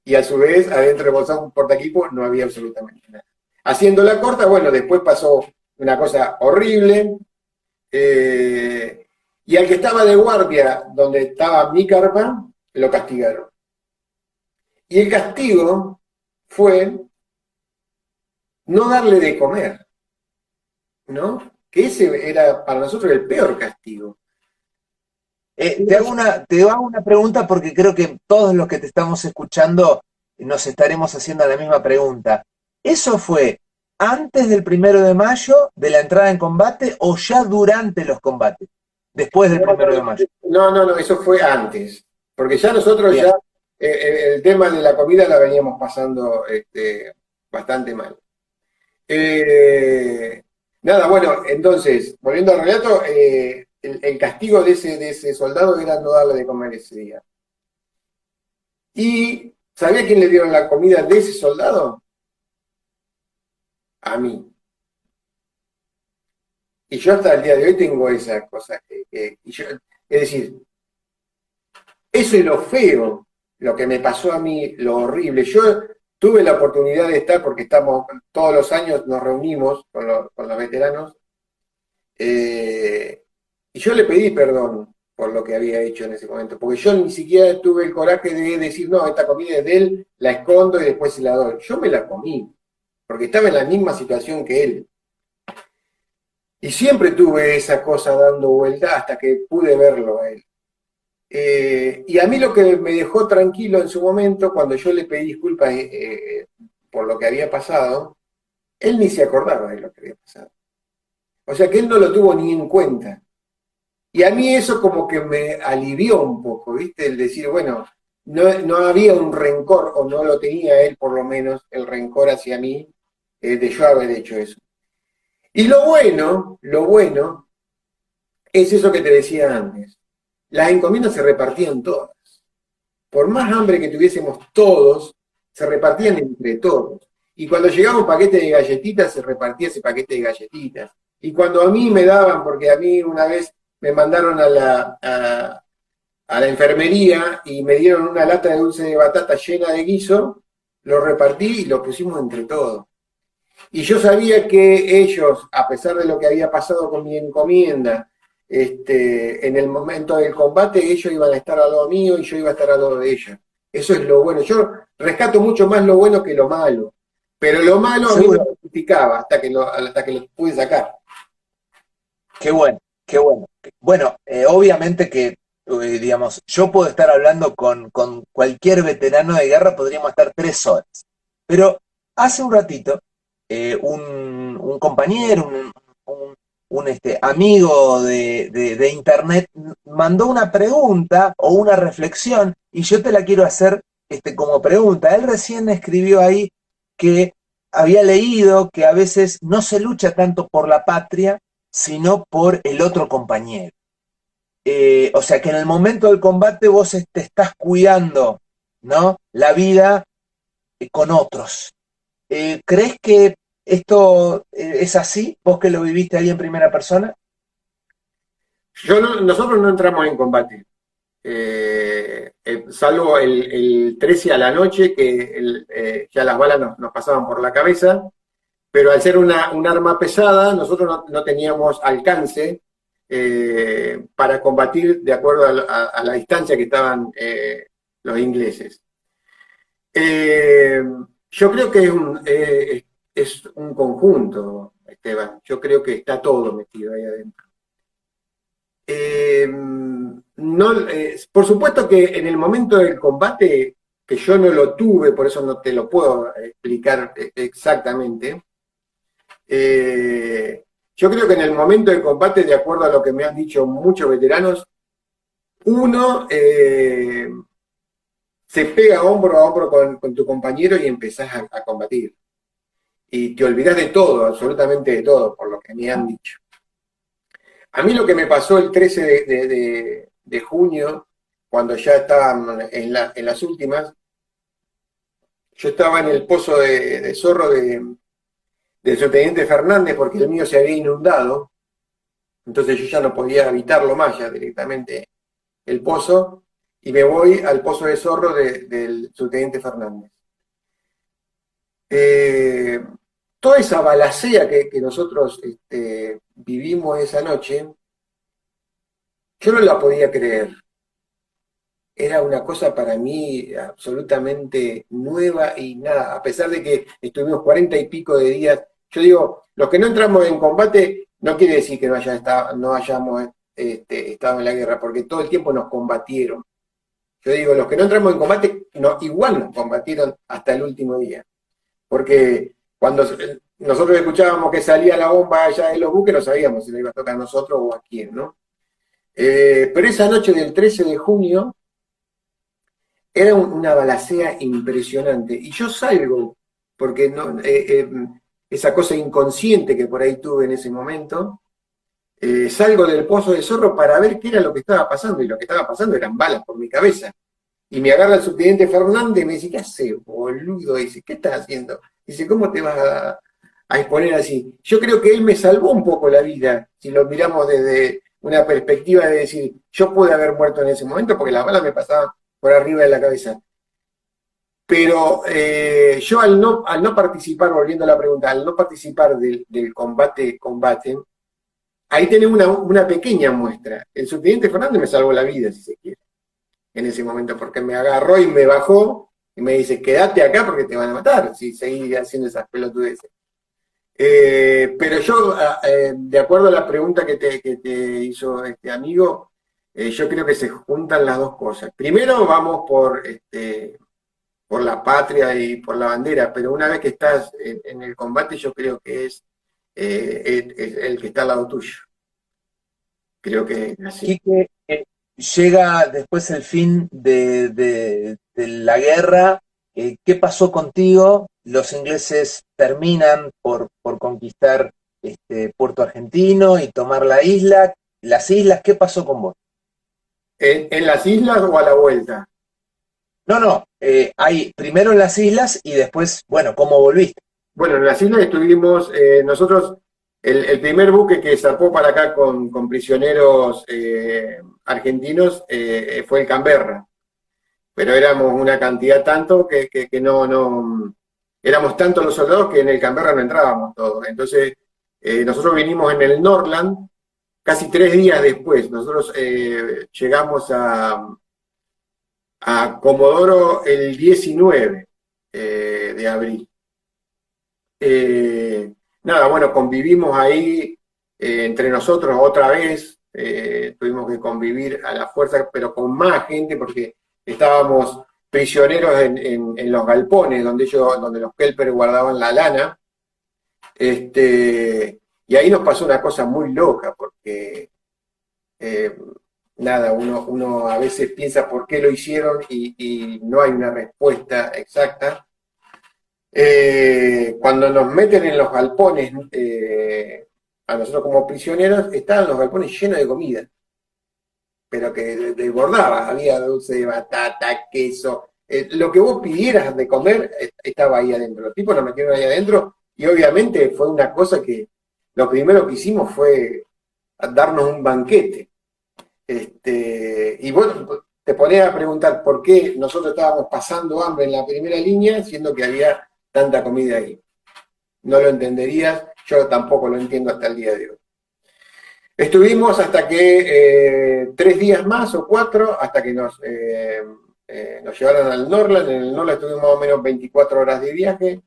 Y a su vez, adentro del bolsón portaequipo no había absolutamente nada. Haciendo la corta, bueno, después pasó una cosa horrible. Y al que estaba de guardia, donde estaba mi carpa, lo castigaron. Y el castigo fue no darle de comer. ¿no? Que ese era para nosotros el peor castigo. Te hago una pregunta porque creo que todos los que te estamos escuchando nos estaremos haciendo la misma pregunta. ¿Eso fue antes del 1 de Mayo, de la entrada en combate, o ya durante los combates? Después del 1 de Mayo. No, eso fue antes, porque ya nosotros ya Bien. el tema de la comida la veníamos pasando bastante mal. Eh, Nada, bueno, entonces, volviendo al relato, el castigo de ese soldado era no darle de comer ese día. ¿Y sabía quién le dieron la comida de ese soldado? A mí. Y yo hasta el día de hoy tengo esas cosas. Es decir, eso es lo feo, lo que me pasó a mí, lo horrible. Yo tuve la oportunidad de estar, porque estamos todos los años, nos reunimos con los veteranos, y yo le pedí perdón por lo que había hecho en ese momento, porque yo ni siquiera tuve el coraje de decir, no, esta comida es de él, la escondo y después se la doy. Yo me la comí, porque estaba en la misma situación que él. Y siempre tuve esa cosa dando vuelta hasta que pude verlo a él. Y a mí lo que me dejó tranquilo en su momento, cuando yo le pedí disculpas por lo que había pasado, él ni se acordaba de lo que había pasado. O sea que él no lo tuvo ni en cuenta. Y a mí eso como que me alivió un poco, ¿viste? El decir, bueno, no había un rencor, o no lo tenía él por lo menos, el rencor hacia mí, de yo haber hecho eso. Y lo bueno, es eso que te decía antes. Las encomiendas se repartían todas. Por más hambre que tuviésemos todos, se repartían entre todos. Y cuando llegaba un paquete de galletitas, se repartía ese paquete de galletitas. Y cuando a mí me daban, porque a mí una vez me mandaron a la enfermería y me dieron una lata de dulce de batata llena de guiso, lo repartí y lo pusimos entre todos. Y yo sabía que ellos, a pesar de lo que había pasado con mi encomienda, en el momento del combate, ellos iban a estar al lado mío y yo iba a estar al lado de ellos. Eso es lo bueno. Yo rescato mucho más lo bueno que lo malo. Pero lo malo a mí me Seguro. justificaba hasta que lo pude sacar. Qué bueno, qué bueno. Bueno, obviamente que, digamos, yo puedo estar hablando con cualquier veterano de guerra, podríamos estar 3 horas. Pero hace un ratito, un compañero, amigo de internet, mandó una pregunta o una reflexión, y yo te la quiero hacer como pregunta. Él recién escribió ahí que había leído que a veces no se lucha tanto por la patria, sino por el otro compañero. O sea que en el momento del combate vos te estás cuidando, ¿no? La vida con otros. ¿Crees que esto es así? ¿Vos que lo viviste ahí en primera persona? Nosotros no entramos en combate. Salvo el 13 a la noche, que ya las balas nos pasaban por la cabeza, pero al ser un arma pesada, nosotros no teníamos alcance para combatir de acuerdo a la distancia que estaban los ingleses. Yo creo que es un conjunto, Esteban. Yo creo que está todo metido ahí adentro. No, por supuesto que en el momento del combate, que yo no lo tuve, por eso no te lo puedo explicar exactamente, yo creo que en el momento del combate, de acuerdo a lo que me han dicho muchos veteranos, uno se pega hombro a hombro con tu compañero y empezás a combatir. Y te olvidás de todo, absolutamente de todo, por lo que me han dicho. A mí lo que me pasó el 13 de junio, cuando ya estaban en las últimas, yo estaba en el pozo de zorro del subteniente Fernández porque el mío se había inundado, entonces yo ya no podía habitarlo más, ya directamente el pozo, y me voy al pozo de zorro del subteniente Fernández. Eh, Toda esa balacea que nosotros vivimos esa noche, yo no la podía creer. Era una cosa para mí absolutamente nueva y nada, a pesar de que estuvimos 40 y pico de días Yo digo, los que no entramos en combate no quiere decir que no hayamos estado en la guerra, porque todo el tiempo nos combatieron. Yo digo, los que no entramos en combate, no, igual nos combatieron hasta el último día. Porque cuando nosotros escuchábamos que salía la bomba allá de los buques, no sabíamos si le iba a tocar a nosotros o a quién, ¿no? Pero esa noche del 13 de junio era una balacera impresionante. Y yo salgo, porque no, esa cosa inconsciente que por ahí tuve en ese momento, salgo del Pozo de Zorro para ver qué era lo que estaba pasando. Y lo que estaba pasando eran balas por mi cabeza. Y me agarra el subteniente Fernández y me dice, ¿qué hace, boludo? Dice, ¿qué estás haciendo? Dice, ¿cómo te vas a exponer así? Yo creo que él me salvó un poco la vida, si lo miramos desde una perspectiva de decir, yo pude haber muerto en ese momento porque las balas me pasaban por arriba de la cabeza. Pero yo al no participar, volviendo a la pregunta, al no participar del combate, ahí tenés una pequeña muestra. El subteniente Fernández me salvó la vida, si se quiere, en ese momento, porque me agarró y me bajó y me dice, quédate acá porque te van a matar si seguís haciendo esas pelotudeces. Pero yo, de acuerdo a la pregunta que te hizo este amigo, yo creo que se juntan las dos cosas. Primero vamos por la patria y por la bandera, pero una vez que estás en el combate, yo creo que es el que está al lado tuyo. Creo que es así. Quique, llega después el fin de la guerra. ¿Qué pasó contigo? Los ingleses terminan por conquistar Puerto Argentino y tomar la isla. Las islas, ¿qué pasó con vos? ¿En las islas o a la vuelta? No, no, hay primero en las islas y después, bueno, ¿cómo volviste? Bueno, en las islas estuvimos, nosotros, el primer buque que zarpó para acá con prisioneros argentinos fue el Canberra, pero éramos una cantidad tanto que no, éramos tantos los soldados que en el Canberra no entrábamos todos. Entonces, nosotros vinimos en el Northland casi 3 días después. Nosotros llegamos a Comodoro el 19 de abril. Nada, bueno, convivimos ahí entre nosotros otra vez, tuvimos que convivir a la fuerza, pero con más gente porque estábamos prisioneros en los galpones donde los kelpers guardaban la lana, y ahí nos pasó una cosa muy loca porque eh, nada, uno a veces piensa por qué lo hicieron y no hay una respuesta exacta. Cuando nos meten en los galpones, a nosotros como prisioneros, estaban los galpones llenos de comida, pero que desbordaba, había dulce de batata, queso, lo que vos pidieras de comer estaba ahí adentro. Los tipos nos metieron ahí adentro y obviamente fue una cosa que lo primero que hicimos fue darnos un banquete. Y bueno, te ponés a preguntar por qué nosotros estábamos pasando hambre en la primera línea, siendo que había tanta comida ahí. No lo entenderías, yo tampoco lo entiendo hasta el día de hoy. Estuvimos hasta que 3 días más o 4, hasta que nos llevaron al Northland. En el Northland estuvimos más o menos 24 horas de viaje,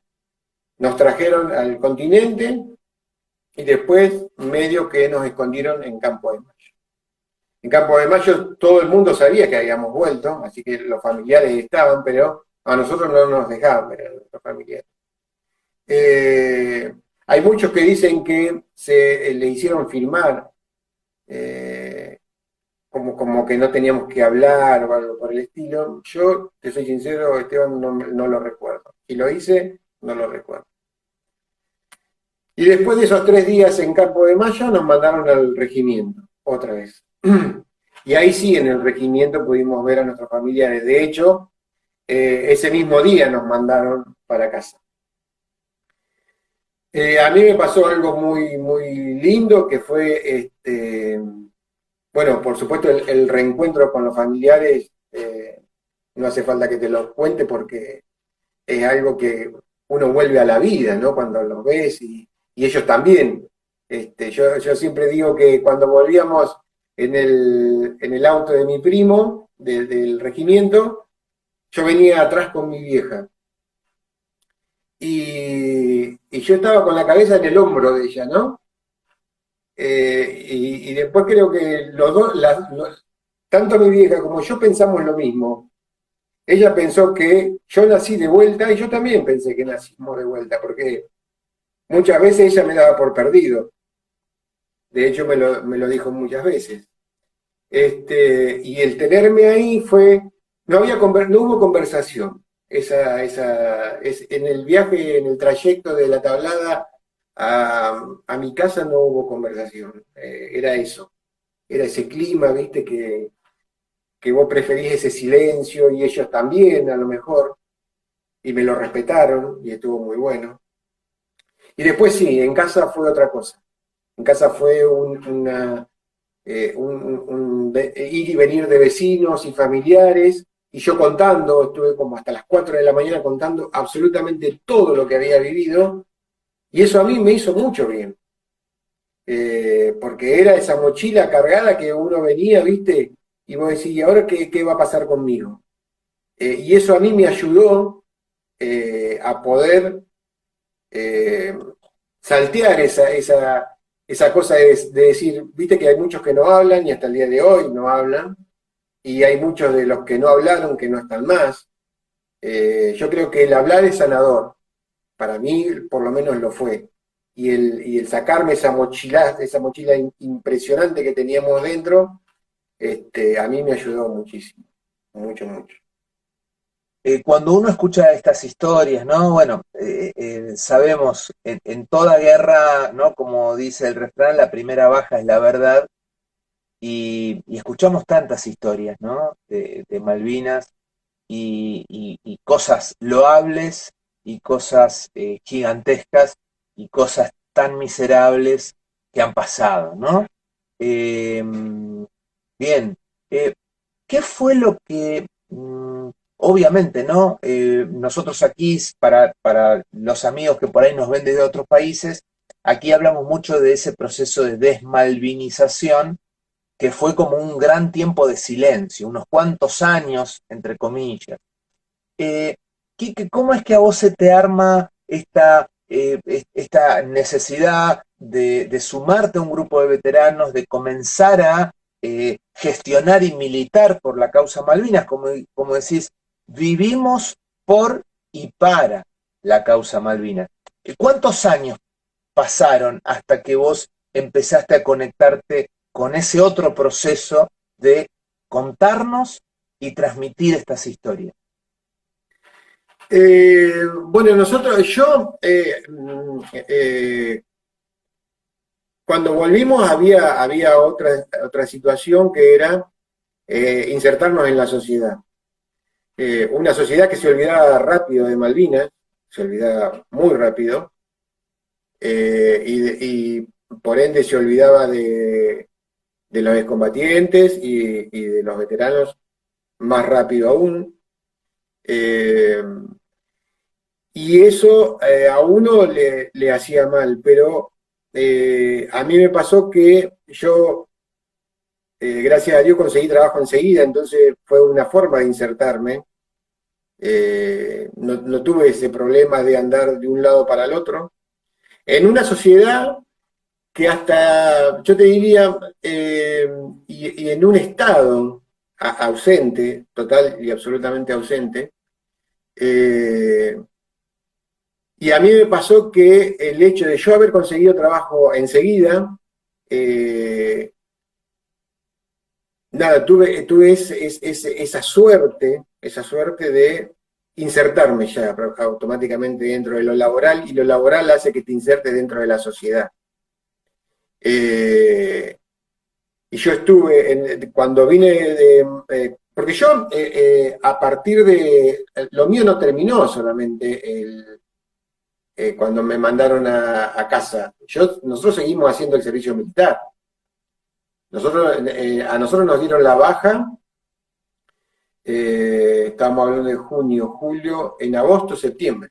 nos trajeron al continente y después medio que nos escondieron en Campo de Mayo. En Campo de Mayo todo el mundo sabía que habíamos vuelto, así que los familiares estaban, pero a nosotros no nos dejaban ver a nuestros familiares. Hay muchos que dicen que se le hicieron firmar como que no teníamos que hablar o algo por el estilo. Yo, te soy sincero, Esteban, no lo recuerdo. Si lo hice, no lo recuerdo. Y después de esos 3 días en Campo de Mayo nos mandaron al regimiento, otra vez. Y ahí sí, en el regimiento pudimos ver a nuestros familiares. De hecho, ese mismo día nos mandaron para casa. A mí me pasó algo muy, muy lindo, que fue, bueno, por supuesto el reencuentro con los familiares, no hace falta que te lo cuente porque es algo que uno vuelve a la vida, ¿no? Cuando los ves y ellos también. Yo siempre digo que cuando volvíamos en el auto de mi primo, del regimiento, yo venía atrás con mi vieja. Y y yo estaba con la cabeza en el hombro de ella, ¿no? Y después creo que los dos, tanto mi vieja como yo pensamos lo mismo. Ella pensó que yo nací de vuelta y yo también pensé que nacimos de vuelta, porque muchas veces ella me daba por perdido. De hecho, me lo dijo muchas veces. Y el tenerme ahí fue, no hubo conversación. En el viaje, en el trayecto de la Tablada a mi casa no hubo conversación. Era eso, era ese clima, viste, que vos preferís ese silencio y ellos también, a lo mejor, y me lo respetaron y estuvo muy bueno. Y después sí, en casa fue otra cosa. En casa fue ir y venir de vecinos y familiares, y yo contando, estuve como hasta las 4 de la mañana contando absolutamente todo lo que había vivido, y eso a mí me hizo mucho bien, porque era esa mochila cargada que uno venía, viste, y vos decís, ¿y ahora qué va a pasar conmigo? Y eso a mí me ayudó a poder eh, saltear esa cosa de decir, viste que hay muchos que no hablan y hasta el día de hoy no hablan, y hay muchos de los que no hablaron que no están más. Yo creo que el hablar es sanador, para mí por lo menos lo fue. Y el sacarme esa mochila impresionante que teníamos dentro, a mí me ayudó muchísimo, mucho, mucho. Cuando uno escucha estas historias, ¿no? Bueno, sabemos, en toda guerra, ¿no? Como dice el refrán, la primera baja es la verdad, y escuchamos tantas historias, ¿no? De Malvinas y cosas loables y cosas gigantescas y cosas tan miserables que han pasado, ¿no? Eh, bien, eh, ¿qué fue lo que, obviamente, ¿no? Nosotros aquí, para los amigos que por ahí nos ven desde otros países, aquí hablamos mucho de ese proceso de desmalvinización, que fue como un gran tiempo de silencio, unos cuantos años, entre comillas. Eh, Quique, ¿cómo es que a vos se te arma esta necesidad de sumarte a un grupo de veteranos, de comenzar a gestionar y militar por la causa Malvinas? Como decís, vivimos por y para la causa Malvinas. ¿Cuántos años pasaron hasta que vos empezaste a conectarte con ese otro proceso de contarnos y transmitir estas historias? Bueno, cuando volvimos había otra situación que era insertarnos en la sociedad. Una sociedad que se olvidaba rápido de Malvinas, se olvidaba muy rápido, y por ende se olvidaba de los excombatientes y de los veteranos más rápido aún. Eh, y eso a uno le hacía mal, pero a mí me pasó que yo, gracias a Dios, conseguí trabajo enseguida, entonces fue una forma de insertarme. No tuve ese problema de andar de un lado para el otro. En una sociedad que hasta, yo te diría, y en un estado ausente, total y absolutamente ausente, eh, y a mí me pasó que el hecho de yo haber conseguido trabajo enseguida, nada, tuve esa suerte de insertarme ya automáticamente dentro de lo laboral, y lo laboral hace que te insertes dentro de la sociedad. Eh, y yo cuando vine porque yo a partir lo mío no terminó solamente cuando me mandaron a casa. Nosotros seguimos haciendo el servicio militar. A nosotros nos dieron la baja, estábamos hablando de junio, julio, en agosto, septiembre.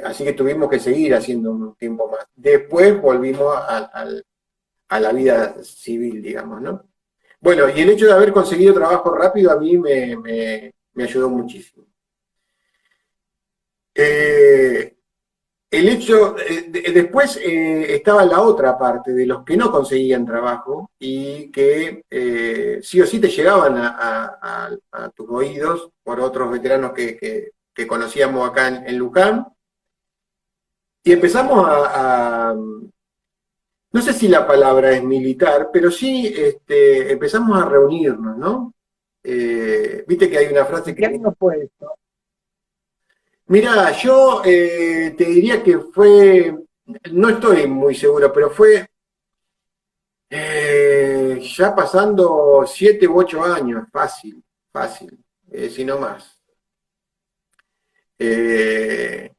Así que tuvimos que seguir haciendo un tiempo más. Después volvimos a la vida civil, digamos, ¿no? Bueno, y el hecho de haber conseguido trabajo rápido a mí me ayudó muchísimo. el hecho, después estaba la otra parte de los que no conseguían trabajo y que sí o sí te llegaban a tus oídos por otros veteranos que conocíamos acá en Luján. Y empezamos no sé si la palabra es militar, pero sí empezamos a reunirnos, ¿no? Viste que hay una frase ¿En que qué dice, año fue esto? mira, yo te diría que fue, no estoy muy seguro, pero fue ya pasando 7 u 8 años, fácil, fácil, si no más. Eh,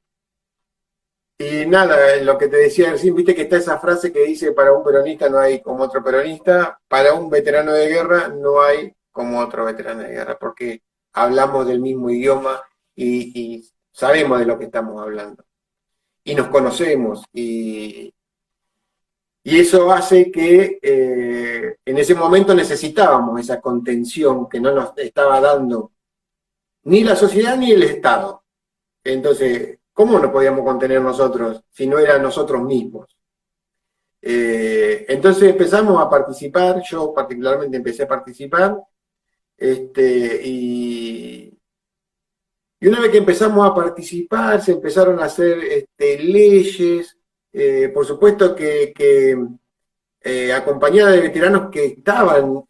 y nada, lo que te decía recién, viste que está esa frase que dice, para un peronista no hay como otro peronista, para un veterano de guerra no hay como otro veterano de guerra, porque hablamos del mismo idioma y sabemos de lo que estamos hablando. Y nos conocemos, y eso hace que en ese momento necesitábamos esa contención que no nos estaba dando ni la sociedad ni el Estado. Entonces, ¿cómo nos podíamos contener nosotros si no eran nosotros mismos? Entonces empezamos a participar, yo particularmente empecé a participar, y, y una vez que empezamos a participar, se empezaron a hacer leyes, por supuesto que acompañada de veteranos que estaban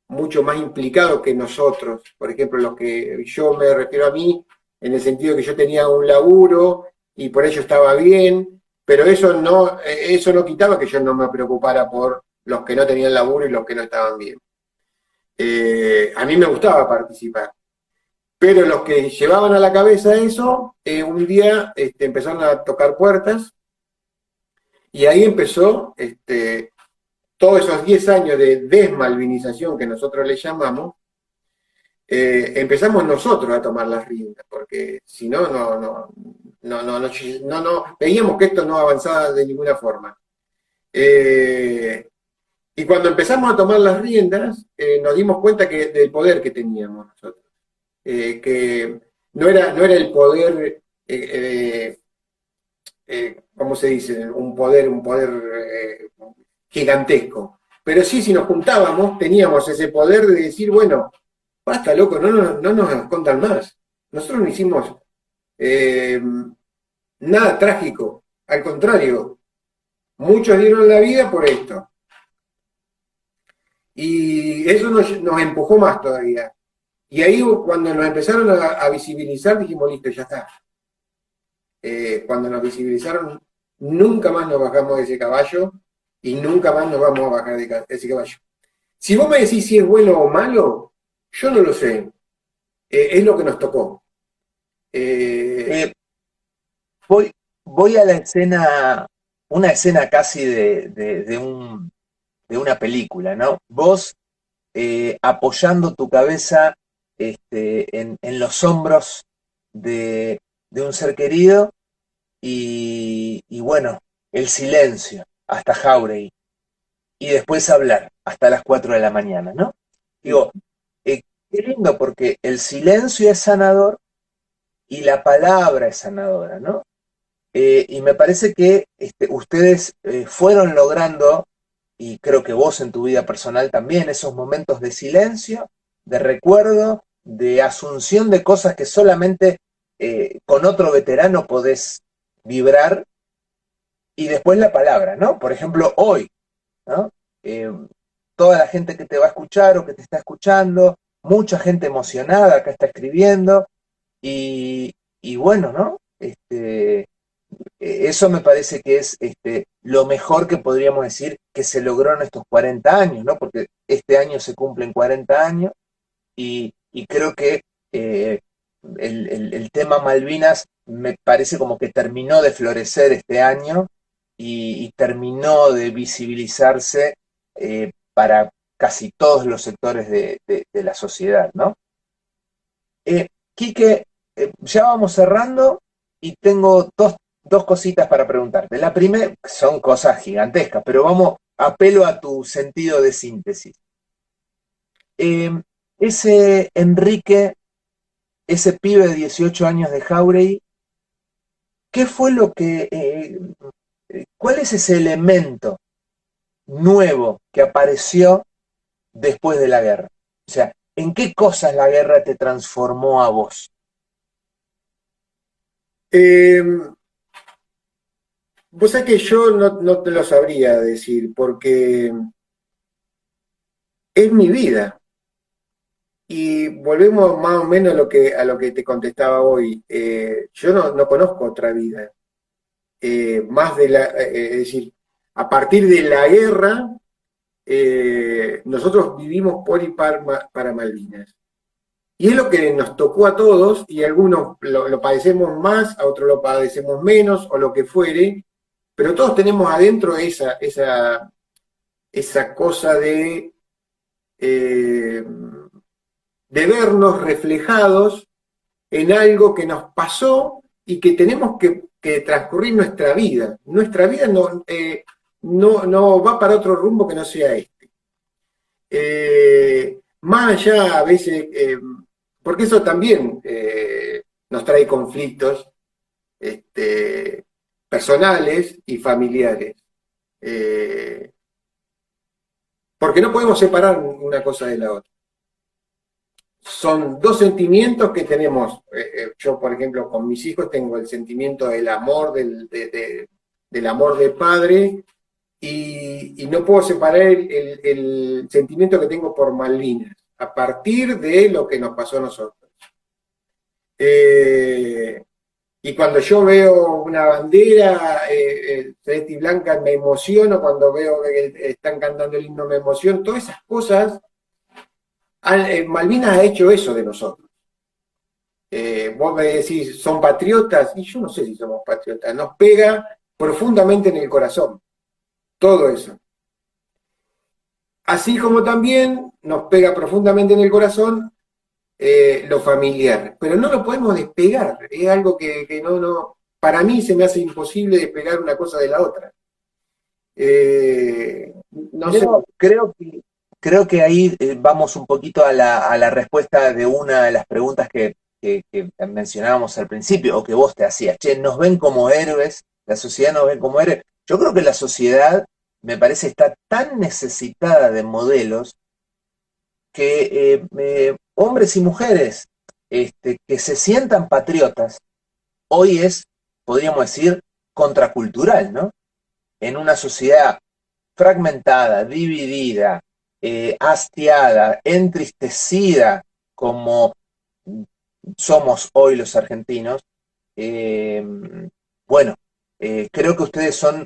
mucho más implicados que nosotros. Por ejemplo, los que yo me refiero a mí, en el sentido que yo tenía un laburo y por ello estaba bien, pero eso no quitaba que yo no me preocupara por los que no tenían laburo y los que no estaban bien. A mí me gustaba participar. Pero los que llevaban a la cabeza eso, un día empezaron a tocar puertas y ahí empezó todos esos 10 años de desmalvinización que nosotros le llamamos, empezamos nosotros a tomar las riendas, porque si no, veíamos que esto no avanzaba de ninguna forma. Y cuando empezamos a tomar las riendas, nos dimos cuenta del poder que teníamos nosotros, que no era el poder, ¿cómo se dice? Un poder gigantesco. Pero sí, si nos juntábamos, teníamos ese poder de decir, bueno, basta, loco, no nos escondan más. Nosotros no hicimos eh, nada trágico. Al contrario, muchos dieron la vida por esto. Y eso nos empujó más todavía. Y ahí cuando nos empezaron a visibilizar, dijimos, listo, ya está. Cuando nos visibilizaron, nunca más nos bajamos de ese caballo y nunca más nos vamos a bajar de ese caballo. Si vos me decís si es bueno o malo, yo no lo sé. Es lo que nos tocó. Eh, Eh, voy, voy a la escena, una escena casi de una película, ¿no? Vos apoyando tu cabeza en los hombros de un ser querido y bueno, el silencio hasta Jauregui y después hablar hasta las 4 de la mañana, ¿no? Digo, qué lindo porque el silencio es sanador y la palabra es sanadora, ¿no? Y me parece que ustedes fueron logrando, y creo que vos en tu vida personal también, esos momentos de silencio, de recuerdo, de asunción de cosas que solamente con otro veterano podés vibrar, y después la palabra, ¿no? Por ejemplo, hoy, ¿no? Eh, toda la gente que te va a escuchar o que te está escuchando, mucha gente emocionada acá está escribiendo, y bueno, ¿no? Eso me parece que es lo mejor que podríamos decir que se logró en estos 40 años, ¿no? Porque este año se cumplen 40 años y creo que el tema Malvinas me parece como que terminó de florecer este año y terminó de visibilizarse para casi todos los sectores de la sociedad, ¿no? Quique, ya vamos cerrando y tengo dos cositas para preguntarte. La primera son cosas gigantescas, pero vamos, apelo a tu sentido de síntesis. Eh, ese Enrique, ese pibe de 18 años de Jauregui, ¿qué fue lo que, cuál es ese elemento nuevo que apareció después de la guerra? O sea, ¿en qué cosas la guerra te transformó a vos? Eh, Vos sabés que yo no te lo sabría decir, porque es mi vida. Y volvemos más o menos a lo que te contestaba hoy. Yo no conozco otra vida. Más de es decir, a partir de la guerra, nosotros vivimos por y para Malvinas. Y es lo que nos tocó a todos, y algunos lo padecemos más, a otros lo padecemos menos, o lo que fuere, pero todos tenemos adentro esa cosa eh, de vernos reflejados en algo que nos pasó y que tenemos que transcurrir nuestra vida. Nuestra vida no va para otro rumbo que no sea este. Más allá a veces, porque eso también nos trae conflictos este, personales y familiares. Eh, Porque no podemos separar una cosa de la otra. Son dos sentimientos que tenemos. Yo, por ejemplo, con mis hijos tengo el sentimiento del amor, del amor de padre, y no puedo separar el sentimiento que tengo por Malvinas, a partir de lo que nos pasó a nosotros. Eh, y cuando yo veo una bandera celeste y blanca me emociono, cuando veo que están cantando el himno me emociono, todas esas cosas. Malvinas ha hecho eso de nosotros. Vos me decís, ¿son patriotas? Y yo no sé si somos patriotas. Nos pega profundamente en el corazón, todo eso. Así como también nos pega profundamente en el corazón lo familiar. Pero no lo podemos despegar. Es algo que para mí se me hace imposible despegar una cosa de la otra. No sé. Creo que ahí vamos un poquito a la respuesta de una de las preguntas que mencionábamos al principio, o que vos te hacías. Che, ¿nos ven como héroes? ¿La sociedad nos ven como héroes? Yo creo que la sociedad, me parece, está tan necesitada de modelos que hombres y mujeres que se sientan patriotas, hoy es, podríamos decir, contracultural, ¿no? En una sociedad fragmentada, dividida, hastiada, entristecida, como somos hoy los argentinos, eh, bueno, creo que ustedes son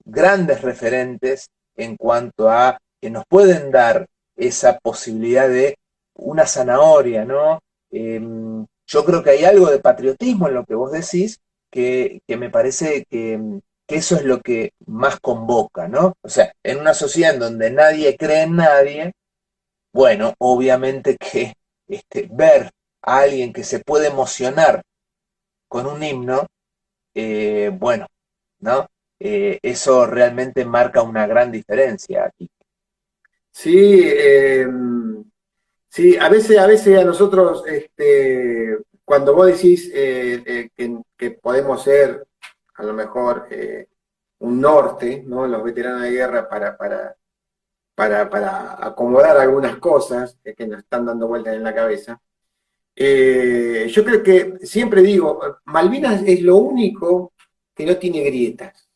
grandes referentes en cuanto a que nos pueden dar esa posibilidad de una zanahoria, ¿no? Yo creo que hay algo de patriotismo en lo que vos decís, que me parece que eso es lo que más convoca, ¿no? O sea, en una sociedad en donde nadie cree en nadie, bueno, obviamente que ver a alguien que se puede emocionar con un himno, bueno, ¿no? Eso realmente marca una gran diferencia aquí. Sí, sí, a veces a nosotros, cuando vos decís que podemos ser a lo mejor un norte, ¿no? Los veteranos de guerra para acomodar algunas cosas que nos están dando vueltas en la cabeza. Yo creo que siempre digo, Malvinas es lo único que no tiene grietas,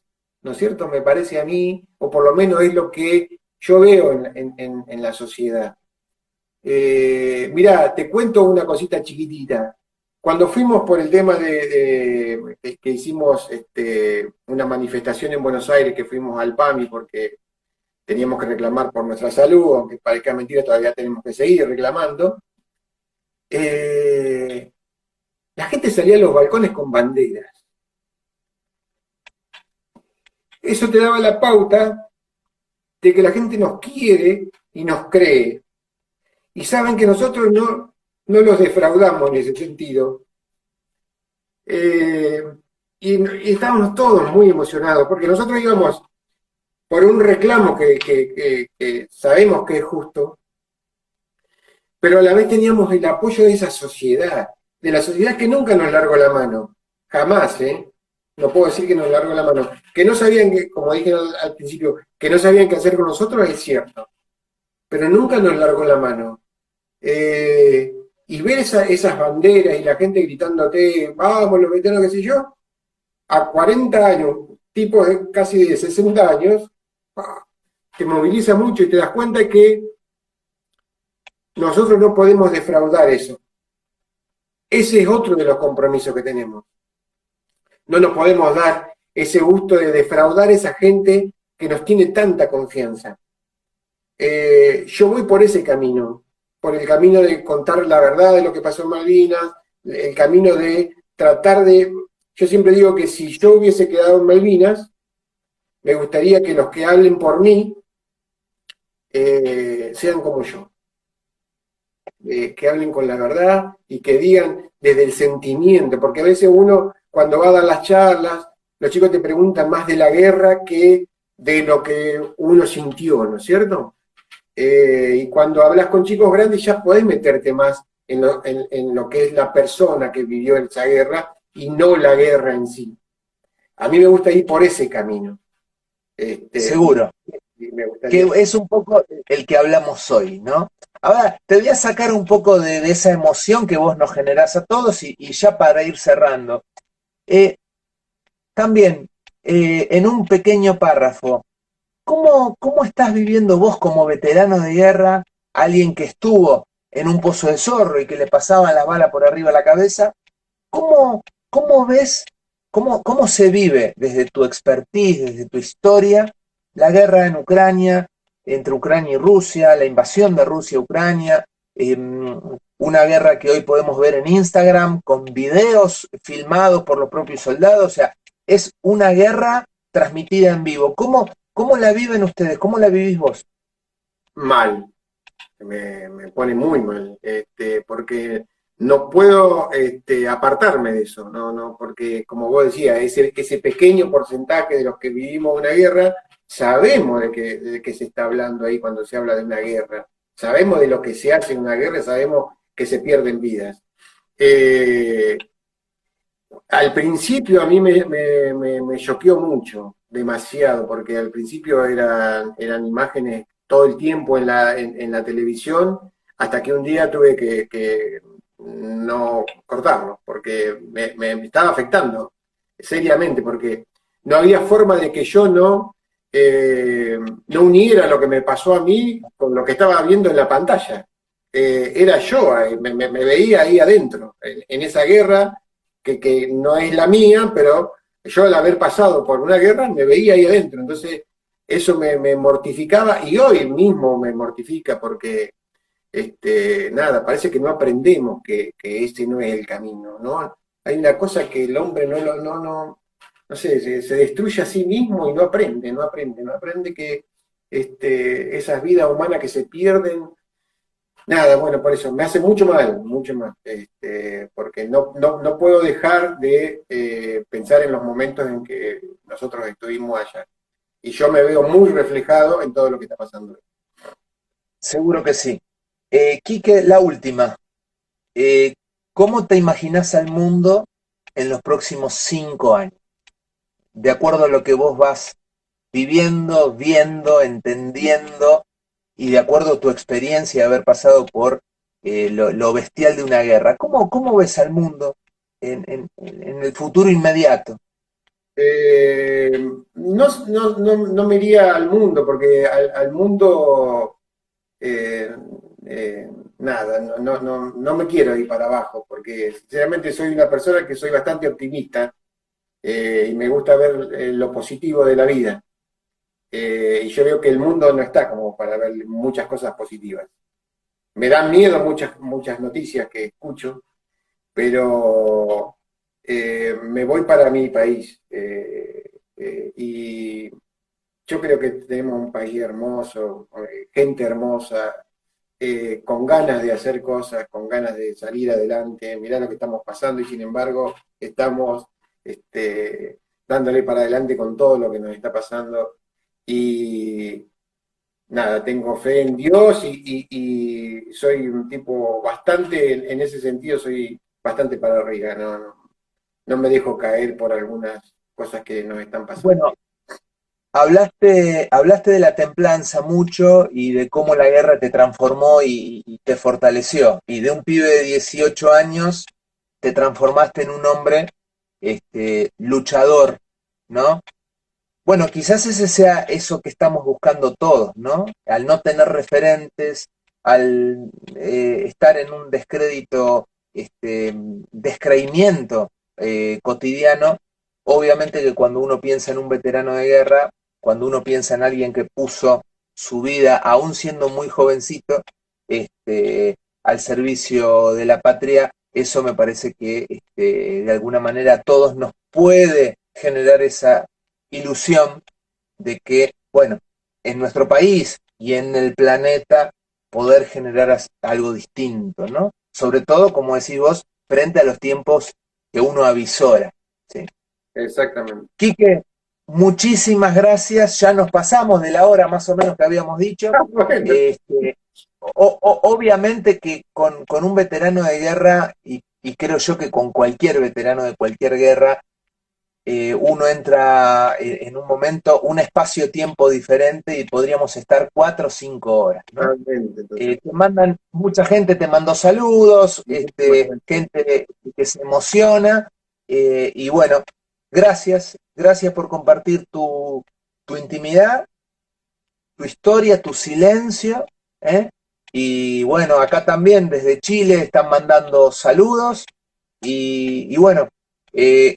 ¿no es cierto? Me parece a mí, o por lo menos es lo que yo veo en la sociedad. Mirá, te cuento una cosita chiquitita. Cuando fuimos por el tema que hicimos una manifestación en Buenos Aires, que fuimos al PAMI porque teníamos que reclamar por nuestra salud, aunque parezca mentira, todavía tenemos que seguir reclamando. Eh, la gente salía a los balcones con banderas. Eso te daba la pauta de que la gente nos quiere y nos cree. Y saben que nosotros no los defraudamos en ese sentido. Eh, y estábamos todos muy emocionados, porque nosotros íbamos por un reclamo que sabemos que es justo, pero a la vez teníamos el apoyo de esa sociedad, de la sociedad que nunca nos largó la mano. jamás, ¿eh? No puedo decir que nos largó la mano. Que no sabían que, como dije al principio, que no sabían qué hacer con nosotros es cierto, pero nunca nos largó la mano. Eh, y ver esas banderas y la gente gritándote, vamos, los veteranos, qué sé yo, a 40 años, tipos de casi de 60 años, ah, te moviliza mucho y te das cuenta que nosotros no podemos defraudar eso. Ese es otro de los compromisos que tenemos. No nos podemos dar ese gusto de defraudar a esa gente que nos tiene tanta confianza. Yo voy por ese camino, por el camino de contar la verdad de lo que pasó en Malvinas, el camino de tratar de... Yo siempre digo que si yo hubiese quedado en Malvinas, me gustaría que los que hablen por mí sean como yo, que hablen con la verdad y que digan desde el sentimiento, porque a veces uno, cuando va a dar las charlas, los chicos te preguntan más de la guerra que de lo que uno sintió, ¿no es cierto? Y cuando hablas con chicos grandes ya podés meterte más en lo que es la persona que vivió esa guerra y no la guerra en sí. A mí me gusta ir por ese camino. Este, Seguro. y me Que gustaría... es un poco el que hablamos hoy, ¿no? Ahora, te voy a sacar un poco de esa emoción que vos nos generás a todos y ya para ir cerrando. Eh, También, en un pequeño párrafo, ¿cómo estás viviendo vos como veterano de guerra, alguien que estuvo en un pozo de zorro y que le pasaban las balas por arriba de la cabeza? ¿Cómo ves, cómo se vive desde tu expertise, desde tu historia, la guerra en Ucrania, entre Ucrania y Rusia, la invasión de Rusia a Ucrania, una guerra que hoy podemos ver en Instagram con videos filmados por los propios soldados? O sea, es una guerra transmitida en vivo. ¿Cómo la viven ustedes? ¿Cómo la vivís vos? Mal, me pone muy mal, porque no puedo apartarme de eso, no, porque como vos decías, ese pequeño porcentaje de los que vivimos una guerra, sabemos de qué se está hablando ahí cuando se habla de una guerra, sabemos de lo que se hace en una guerra, sabemos que se pierden vidas. Eh, Al principio a mí me choqueó mucho, demasiado, porque al principio eran imágenes todo el tiempo en la televisión, hasta que un día tuve que no cortarlo, porque me estaba afectando seriamente, porque no había forma de que yo no uniera lo que me pasó a mí con lo que estaba viendo en la pantalla. Era yo, me veía ahí adentro, en esa guerra que no es la mía, pero yo al haber pasado por una guerra me veía ahí adentro. Entonces, eso me mortificaba y hoy mismo me mortifica porque, nada, parece que no aprendemos que ese no es el camino, ¿no? Hay una cosa que el hombre no sé, se destruye a sí mismo y no aprende que esas vidas humanas que se pierden. Nada, bueno, por eso me hace mucho mal, mucho más, porque no puedo dejar de pensar en los momentos en que nosotros estuvimos allá. Y yo me veo muy reflejado en todo lo que está pasando. Seguro que sí. Quique, la última. Eh, ¿Cómo te imaginas al mundo en los próximos 5 años? De acuerdo a lo que vos vas viviendo, viendo, entendiendo, y de acuerdo a tu experiencia de haber pasado por lo bestial de una guerra. ¿Cómo ves al mundo en el futuro inmediato? Eh, no me iría al mundo, porque al mundo, eh, nada, no me quiero ir para abajo, porque sinceramente soy una persona que soy bastante optimista, y me gusta ver lo positivo de la vida. Y yo veo que el mundo no está como para ver muchas cosas positivas. Me dan miedo muchas noticias que escucho, pero me voy para mi país. Y yo creo que tenemos un país hermoso, gente hermosa, con ganas de hacer cosas, con ganas de salir adelante. Mirá lo que estamos pasando y sin embargo estamos dándole para adelante con todo lo que nos está pasando. Y nada, tengo fe en Dios y soy un tipo bastante, en ese sentido, soy bastante para arriba, no me dejo caer por algunas cosas que nos están pasando. Bueno, hablaste de la templanza mucho y de cómo la guerra te transformó y te fortaleció. Y de un pibe de 18 años te transformaste en un hombre luchador, ¿no? Bueno, quizás ese sea eso que estamos buscando todos, ¿no? Al no tener referentes, al estar en un descrédito, descreimiento cotidiano, obviamente que cuando uno piensa en un veterano de guerra, cuando uno piensa en alguien que puso su vida, aún siendo muy jovencito, al servicio de la patria, eso me parece que de alguna manera a todos nos puede generar esa ilusión de que, bueno, en nuestro país y en el planeta poder generar algo distinto, ¿no? Sobre todo, como decís vos, frente a los tiempos que uno avisora, ¿sí? Exactamente. Quique, muchísimas gracias, ya nos pasamos de la hora más o menos que habíamos dicho. Bueno, Este, obviamente que con un veterano de guerra, y creo yo que con cualquier veterano de cualquier guerra, uno entra en un momento, un espacio-tiempo diferente y podríamos estar 4 o 5 horas, ¿no? totalmente, totalmente. Te mandan, mucha gente te mandó saludos, Bueno, gente que se emociona, y bueno, gracias por compartir tu intimidad, tu historia, tu silencio, ¿eh? Y bueno, acá también desde Chile están mandando saludos, y bueno,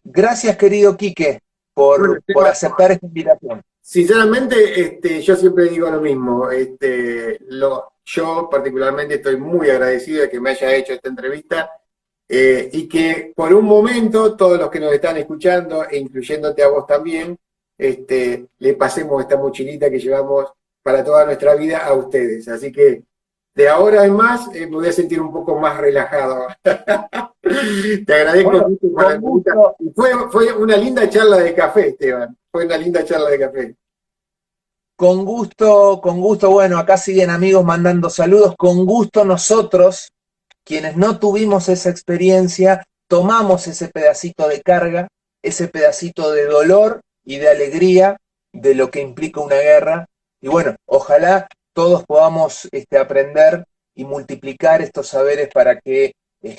gracias querido Quique bueno, por Esteban, aceptar esta invitación. sinceramente, yo siempre digo lo mismo. Yo particularmente estoy muy agradecido de que me haya hecho esta entrevista y que por un momento todos los que nos están escuchando, e incluyéndote a vos también, le pasemos esta mochilita que llevamos para toda nuestra vida a ustedes. Así que de ahora en más me voy a sentir un poco más relajado. Te agradezco Bueno, mucho por la con entrevista. gusto. Y fue una linda charla de café, Esteban. Fue una linda charla de café. Con gusto, bueno, acá siguen amigos mandando saludos. Con gusto nosotros, quienes no tuvimos esa experiencia, tomamos ese pedacito de carga, ese pedacito de dolor y de alegría de lo que implica una guerra. Y bueno, ojalá todos podamos aprender y multiplicar estos saberes para que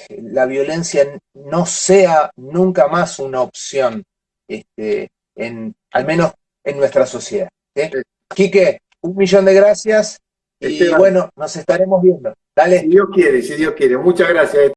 la violencia no sea nunca más una opción, al menos en nuestra sociedad. ¿Sí? Quique, 1 millón de gracias y Esteban, bueno, nos estaremos viendo. Dale. si Dios quiere, si Dios quiere. Muchas gracias.